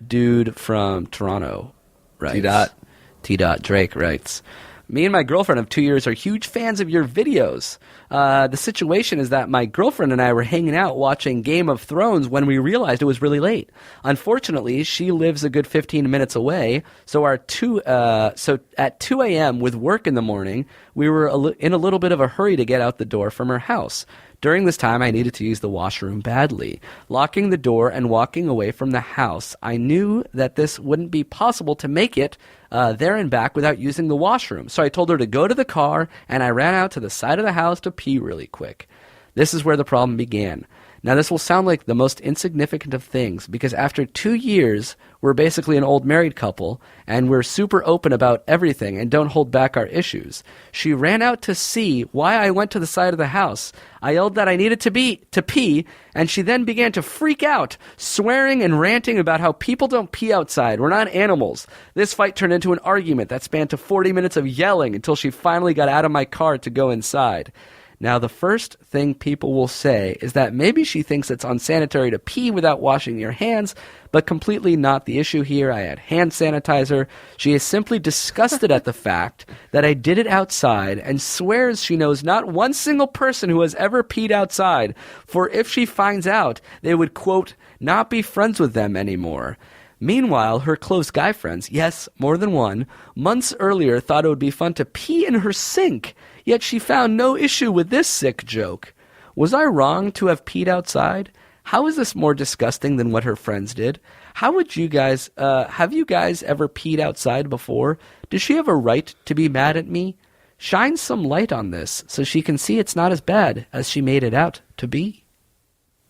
Dude from Toronto writes. T. Drake writes, me and my girlfriend of 2 years are huge fans of your videos. The situation is that my girlfriend and I were hanging out watching Game of Thrones when we realized it was really late. Unfortunately, she lives a good 15 minutes away, so at 2 a.m. with work in the morning, we were in a little bit of a hurry to get out the door from her house. During this time, I needed to use the washroom badly. Locking the door and walking away from the house, I knew that this wouldn't be possible to make it there and back without using the washroom. So I told her to go to the car, and I ran out to the side of the house to pee really quick. This is where the problem began. Now, this will sound like the most insignificant of things because after 2 years, we're basically an old married couple and we're super open about everything and don't hold back our issues. She ran out to see why I went to the side of the house. I yelled that I needed to pee, and she then began to freak out, swearing and ranting about how people don't pee outside. We're not animals. This fight turned into an argument that spanned to 40 minutes of yelling until she finally got out of my car to go inside. Now, the first thing people will say is that maybe she thinks it's unsanitary to pee without washing your hands, but completely not the issue here. I had hand sanitizer. She is simply disgusted at the fact that I did it outside and swears she knows not one single person who has ever peed outside, for if she finds out, they would, quote, not be friends with them anymore. Meanwhile, her close guy friends, yes, more than one, months earlier thought it would be fun to pee in her sink, yet she found no issue with this sick joke. Was I wrong to have peed outside? How is this more disgusting than what her friends did? How would you guys, have you guys ever peed outside before? Does she have a right to be mad at me? Shine some light on this so she can see it's not as bad as she made it out to be.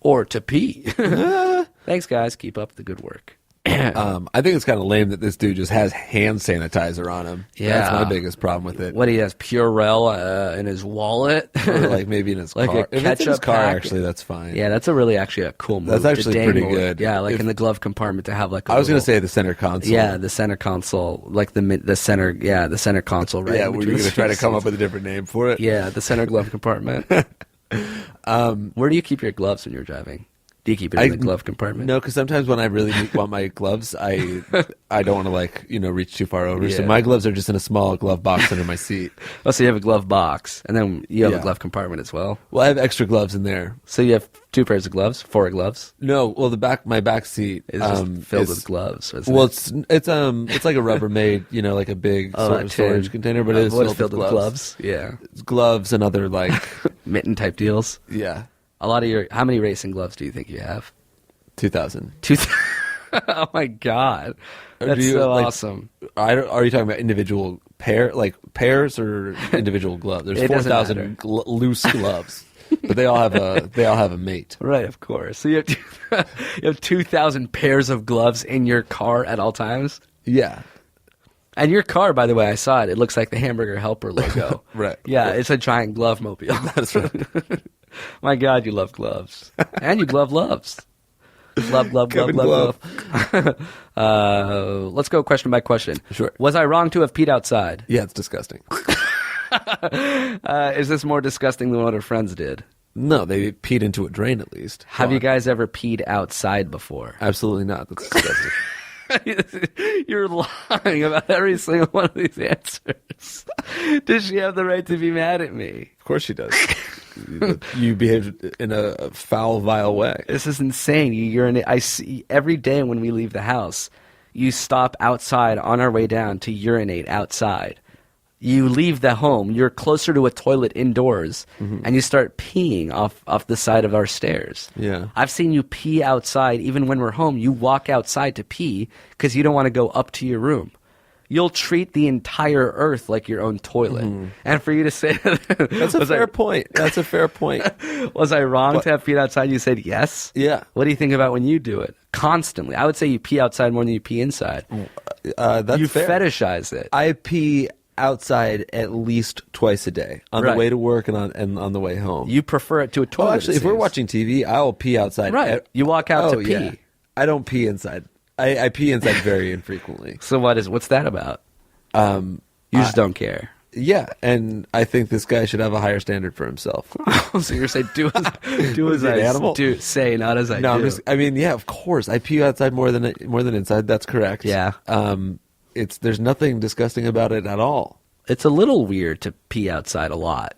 Or to pee. Thanks, guys. Keep up the good work. I think it's kind of lame that this dude just has hand sanitizer on him. Yeah. That's my biggest problem with it. What, he has Purell in his wallet? Or like maybe in his Like car. a If it's in his ketchup car, pack. actually, that's fine. Yeah, that's actually a cool move. That's actually to pretty dangle it. good. Yeah, like If- in the glove compartment to have like I was going going to say the center console. Yeah, the center console, like the center console, right? Yeah, in were between you going the to try to come seats. up with a different name for it? Yeah, the center glove compartment. Where do you keep your gloves when you're driving? Do you keep it in the glove compartment? No, because sometimes when I really want my gloves, I don't want to reach too far over. So Yeah. my gloves are just in a small glove box under my seat. Oh, so you have a glove box, and then you have Yeah. a glove compartment as well. Well, I have extra gloves in there. So you have 2 pairs of gloves, 4 gloves. No, well my back seat It's just filled is- with gloves. Isn't Well, it? it's like a Rubbermaid, like a big sort a of storage tin. container, but it is What is filled with gloves. Yeah, It's gloves and other mitten type deals. yeah, A lot of how many racing gloves do you think you have? 2,000. 2. Oh my god, Or that's do you, so like- awesome. Are you talking about individual pairs or individual gloves? There's It doesn't 4,000 loose gloves, but they all have a mate. Right, of course. So you have 2,000 pairs of gloves in your car at all times. Yeah, And your car, by the way, I saw it. It looks like the Hamburger Helper logo. Right. Yeah, it's a giant glove mobile. that's right. My God, you love gloves, and you glove loves. Glove. Kevin Let's go question by question. Sure. Was I wrong to have peed outside? Yeah, it's disgusting. Is this more disgusting than what her friends did? No, they peed into a drain at least. Have Come you on. guys ever peed outside before? Absolutely not. That's disgusting. You're lying about every single one of these answers. Does she have the right to be mad at me? Of course she does. You behaved in a foul, vile way. This is insane. You urinate. I see every day when we leave the house, you stop outside on our way down to urinate outside. You leave the home, you're closer to a toilet indoors, and you start peeing off the side of our stairs. Yeah. I've seen you pee outside. Even when we're home, you walk outside to pee because you don't want to go up to your room. You'll treat the entire earth like your own toilet. And for you to say That's a fair point. That's a fair point. Was I wrong to have peed outside? You said yes. Yeah. What do you think about when you do it? Constantly. I would say you pee outside more than you pee inside. That's You fair. fetishize it. I pee outside at least twice a day on Right. the way to work and on the way home. You prefer it to a toilet. Oh, actually, it if we're seems. watching TV, I'll pee outside. Right. You walk out to pee. Yeah. I don't pee inside. I pee inside very infrequently. So what's that about? You just don't care. Yeah, and I think this guy should have a higher standard for himself. So you're saying do as he an I animal? do, say, not as I No, do. yeah, of course. I pee outside more than inside. That's correct. Yeah. There's nothing disgusting about it at all. It's a little weird to pee outside a lot.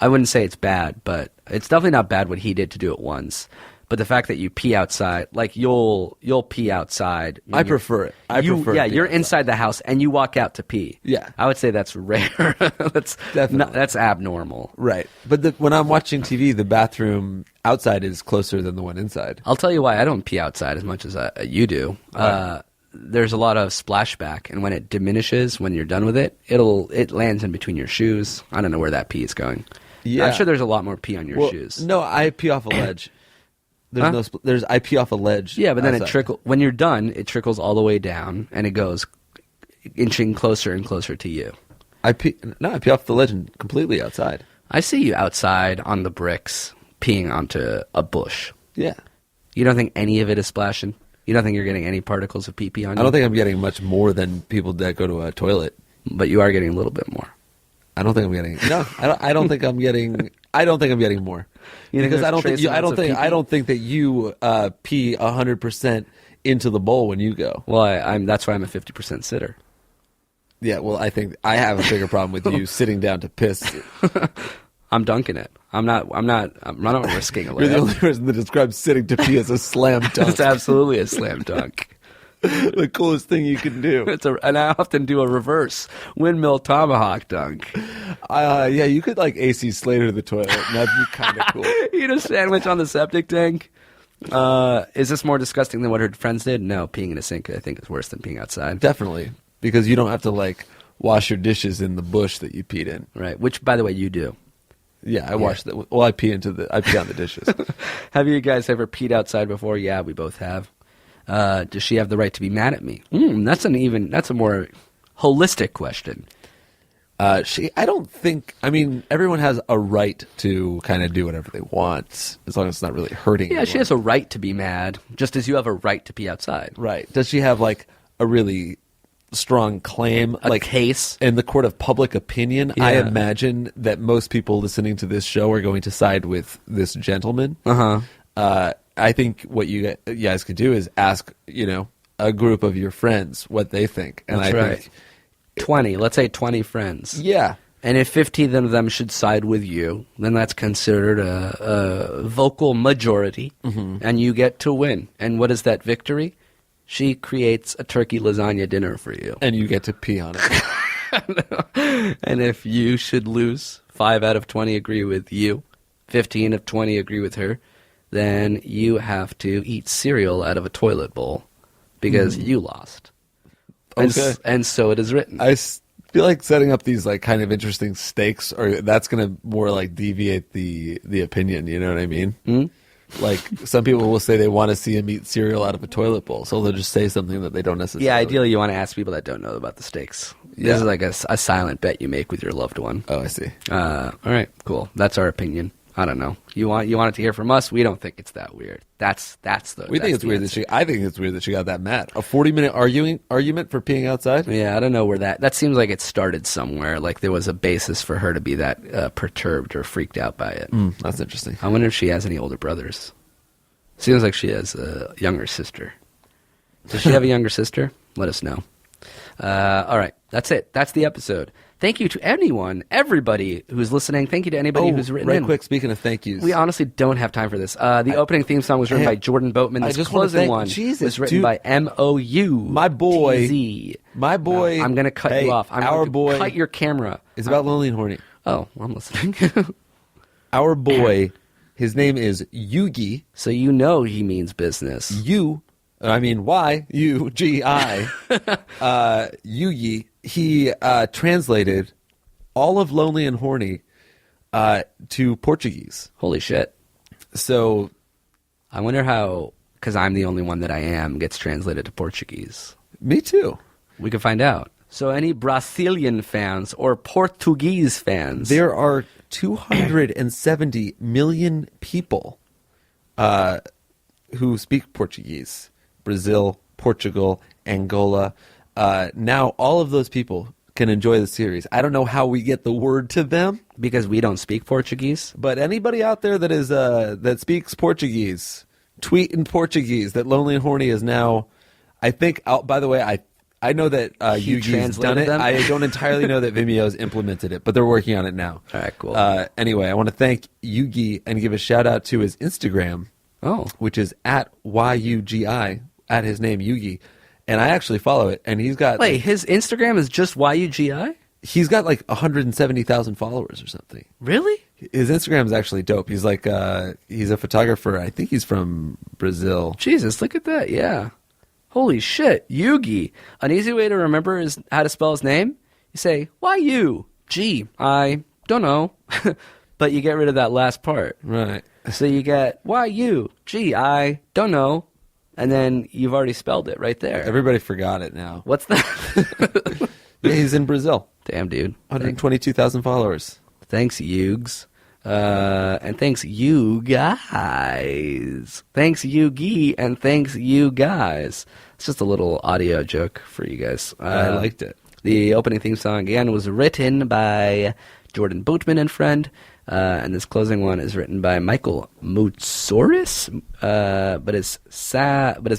I wouldn't say it's bad, but it's definitely not bad what he did to do it once. But the fact that you pee outside, like you'll pee outside. I prefer it. I prefer Yeah, it you're outside. inside the house and you walk out to pee. Yeah. I would say that's rare. Definitely. that's abnormal. Right. But when I'm watching TV, the bathroom outside is closer than the one inside. I'll tell you why I don't pee outside as much as you do. There's a lot of splashback, and when it diminishes, when you're done with it, it lands in between your shoes. I don't know where that pee is going. Yeah. I'm sure there's a lot more pee on your Well, shoes. no, I pee off a ledge. There's I pee off a ledge. Yeah, but then outside. when you're done, it trickles all the way down, and it goes inching closer and closer to you. I pee off the ledge and completely outside. I see you outside on the bricks peeing onto a bush. Yeah. You don't think any of it is splashing? You don't think you're getting any particles of pee-pee on you? I don't think I'm getting much more than people that go to a toilet. But you are getting a little bit more. I don't think I'm getting. No, I don't think I'm getting. I don't think I'm getting more. Because I don't think that you pee 100% into the bowl when you go. Well, that's why I'm a 50% sitter. Yeah, well, I think I have a bigger problem with you sitting down to piss. I'm dunking it. I'm not risking a layup. You're the only person that describes sitting to pee as a slam dunk. It's absolutely a slam dunk. The coolest thing you can do. And I often do a reverse windmill tomahawk dunk. Yeah, you could like AC Slater to the toilet, and that'd be kind of cool. Eat a sandwich on the septic tank. Is this more disgusting than what her friends did? No, peeing in a sink I think is worse than peeing outside. Definitely, because you don't have to like wash your dishes in the bush that you peed in. Right, which by the way you do. Yeah, I wash that. Well, I pee on the dishes. Have you guys ever peed outside before? Yeah, we both have. Does she have the right to be mad at me? That's a more holistic question. I don't think. I mean, everyone has a right to kind of do whatever they want, as long as it's not really hurting. Yeah, anyone. she has a right to be mad, just as you have a right to pee outside. Right? Does she have like a really strong claim, A like case in the court of public opinion? Yeah. I imagine that most people listening to this show are going to side with this gentleman. I think what you guys could do is ask, a group of your friends what they think. And That's I right. think 20, let's say 20 friends. Yeah. And if 15 of them should side with you, then that's considered a vocal majority, and you get to win. And what is that victory? She creates a turkey lasagna dinner for you. And you get to pee on it. And if you should lose, 5 out of 20 agree with you, 15 of 20 agree with her, then you have to eat cereal out of a toilet bowl because you lost. Okay. And so it is written. I feel like setting up these like kind of interesting stakes, or that's going to more like deviate the opinion. You know what I mean? Like some people will say they want to see him eat cereal out of a toilet bowl, so they'll just say something that they don't necessarily. Yeah, ideally you want to ask people that don't know about the stakes. Yeah. This is like a silent bet you make with your loved one. Oh, I see. All right, cool. That's our opinion. I don't know. You want it to hear from us? We don't think it's that weird. That's the. We think it's weird that I think it's weird that she got that mad. A 40-minute argument for peeing outside. Yeah, I don't know where that seems like it started somewhere. Like there was a basis for her to be that perturbed or freaked out by it. That's interesting. I wonder if she has any older brothers. Seems like she has a younger sister. Does she have a younger sister? Let us know. All right, that's it. That's the episode. Thank you to everybody who's listening. Thank you to anybody who's written in. Right quick, speaking of thank yous. We honestly don't have time for this. The opening theme song was written by Jordan Boatman. This closing one was written by M.O.U. My boy. TZ. My boy. No, I'm going to cut you off. I'm our going to boy. cut your camera. It's about Lonely and Horny. Oh, well, I'm listening. Our boy, his name is Yugi. So you know he means business. Y-U-G-I. Yugi. He translated all of Lonely and Horny to Portuguese. Holy shit. So I wonder how, because I'm the only one that I am, gets translated to Portuguese. Me too. We can find out. So any Brazilian fans or Portuguese fans? There are 270 million people who speak Portuguese. Brazil, Portugal, Angola. Now all of those people can enjoy the series. I don't know how we get the word to them. Because we don't speak Portuguese? But anybody out there that is that speaks Portuguese, tweet in Portuguese that Lonely and Horny is now, I think, by the way, I know that Yugi's done it. them? I don't entirely know that Vimeo's implemented it, but they're working on it now. All right, cool. Anyway, I want to thank Yugi and give a shout out to his Instagram, which is at YUGI, at his name Yugi. And I actually follow it, and he's got... Wait, his Instagram is just YUGI? He's got like 170,000 followers or something. Really? His Instagram is actually dope. He's like, he's a photographer. I think he's from Brazil. Jesus, look at that, yeah. Holy shit, Yugi. An easy way to remember is how to spell his name. You say, Y-U-G. I don't know. but you get rid of that last part. Right. So you get, why you? Gee, I don't know. And then you've already spelled it right there. Everybody forgot it now. What's that? Yeah, he's in Brazil. Damn, dude. 122,000 followers. Thanks, Yugs. And thanks, you guys. Thanks, Yugi, and thanks, you guys. It's just a little audio joke for you guys. I liked it. The opening theme song, again, was written by Jordan Bootman and friend. And this closing one is written by Michael Moutsoris, but his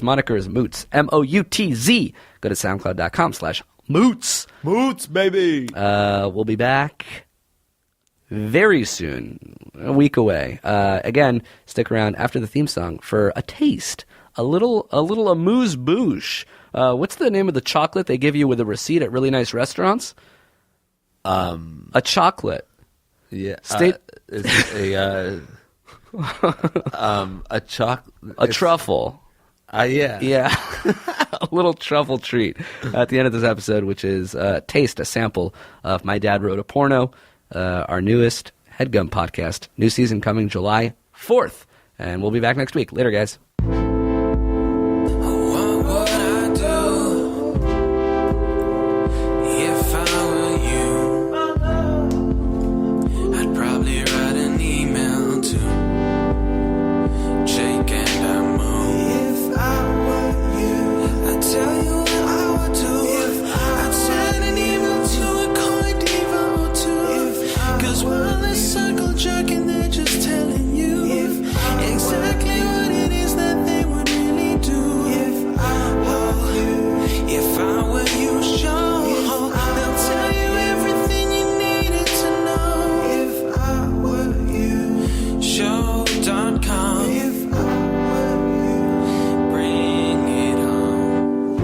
moniker is Moots, M-O-U-T-Z. Go to soundcloud.com/Moots. Moots, baby! We'll be back very soon, a week away. Again, stick around after the theme song for a taste, a little amuse-bouche. What's the name of the chocolate they give you with a receipt at really nice restaurants? A chocolate. Yeah. State It's a truffle. Yeah. Yeah. A little truffle treat at the end of this episode, which is taste, a sample of My Dad Wrote a Porno, our newest HeadGum podcast. New season coming July 4th. And we'll be back next week. Later, guys. What would I do if I were you? I'd probably write an email to Jake and Amo. If I were you, I'd tell you what I would do. I'd send an email to a coin diva or two. Cause while they circle jerking, they're just telling you exactly what it is that they would really do. If I were you, sure, they'll tell you everything you needed to know. If I were you, show.com. If I were you, bring it home.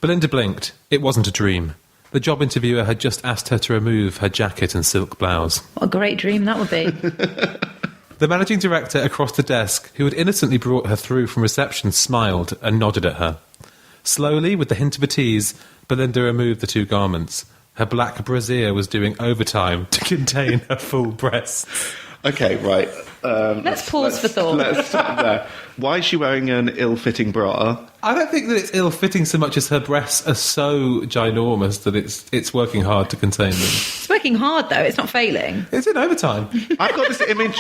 Belinda blinked. It wasn't a dream. The job interviewer had just asked her to remove her jacket and silk blouse. What a great dream that would be. The managing director across the desk, who had innocently brought her through from reception, smiled and nodded at her. Slowly, with the hint of a tease, Belinda removed the two garments. Her black brassiere was doing overtime to contain her full breasts. Okay, right. Let's pause for thought. Let's stop there. Why is she wearing an ill-fitting bra? I don't think that it's ill-fitting so much as her breasts are so ginormous that it's working hard to contain them. It's working hard, though. It's not failing. It's in overtime. I've got this image...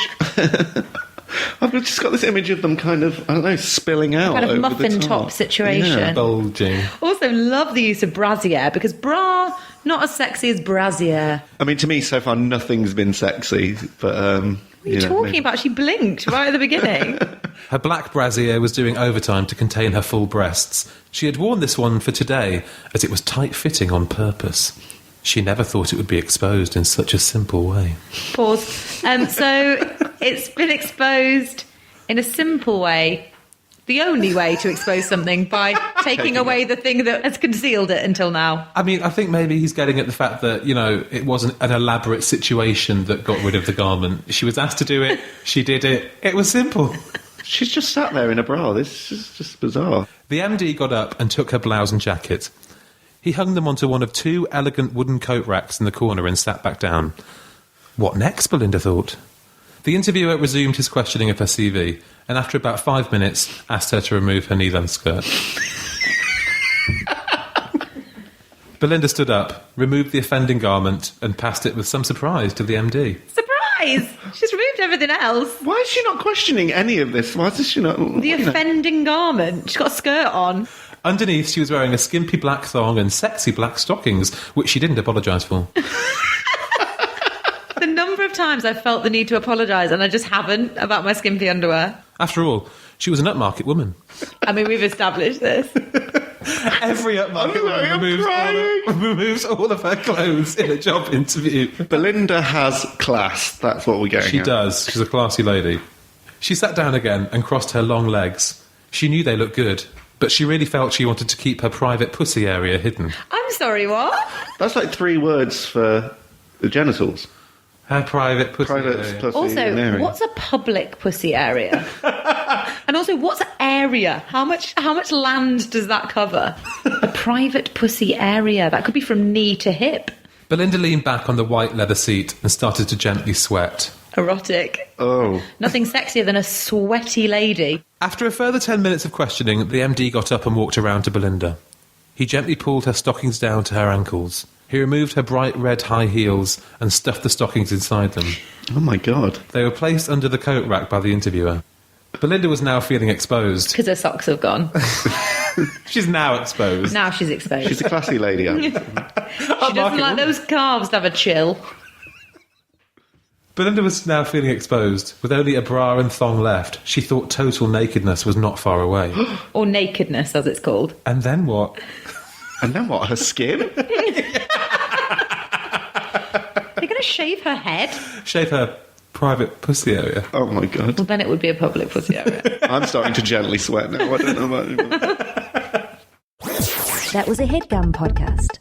I've just got this image of them kind of, I don't know, spilling out Kind of over muffin the top situation. Yeah. Bulging. Also, love the use of brassiere, because bra, not as sexy as brassiere. I mean, to me, so far, nothing's been sexy, but... What are you talking about? She blinked right at the beginning. Her black brassiere was doing overtime to contain her full breasts. She had worn this one for today, as it was tight-fitting on purpose. She never thought it would be exposed in such a simple way. Pause. So it's been exposed in a simple way. The only way to expose something, by taking away the thing that has concealed it until now. I mean, I think maybe he's getting at the fact that, you know, it wasn't an elaborate situation that got rid of the garment. She was asked to do it. She did it. It was simple. She's just sat there in a bra. This is just bizarre. The MD got up and took her blouse and jacket. He hung them onto one of two elegant wooden coat racks in the corner and sat back down. What next, Belinda thought. The interviewer resumed his questioning of her CV, and after about 5 minutes, asked her to remove her knee-length skirt. Belinda stood up, removed the offending garment, and passed it with some surprise to the MD. Surprise! She's removed everything else. Why is she not questioning any of this? Why does she not... The offending garment. She's got a skirt on. Underneath, she was wearing a skimpy black thong and sexy black stockings, which she didn't apologise for. The number of times I've felt the need to apologise and I just haven't about my skimpy underwear. After all, she was an upmarket woman. I mean, we've established this. Every upmarket woman removes all of her clothes in a job interview. Belinda has class. That's what we're getting She at. does. She's a classy lady. She sat down again and crossed her long legs. She knew they looked good, but she really felt she wanted to keep her private pussy area hidden. I'm sorry, what? That's like 3 words for the genitals. Her private pussy Private area. pussy Also, area. what's a public pussy area? And also, what's area? How much land does that cover? A private pussy area. That could be from knee to hip. Belinda leaned back on the white leather seat and started to gently sweat. Erotic. Oh. Nothing sexier than a sweaty lady. After a further 10 minutes of questioning, the MD got up and walked around to Belinda. He gently pulled her stockings down to her ankles. He removed her bright red high heels and stuffed the stockings inside them. Oh my God. They were placed under the coat rack by the interviewer. Belinda was now feeling exposed. Because her socks have gone. She's now exposed. Now she's exposed. She's a classy lady. She doesn't like those calves to have a chill. Belinda was now feeling exposed. With only a bra and thong left, she thought total nakedness was not far away. Or nakedness, as it's called. And then what? And then what? Her skin? They're going to shave her head? Shave her private pussy area. Oh my God. Well, then it would be a public pussy area. I'm starting to gently sweat now. I don't know about you. That was a HeadGum podcast.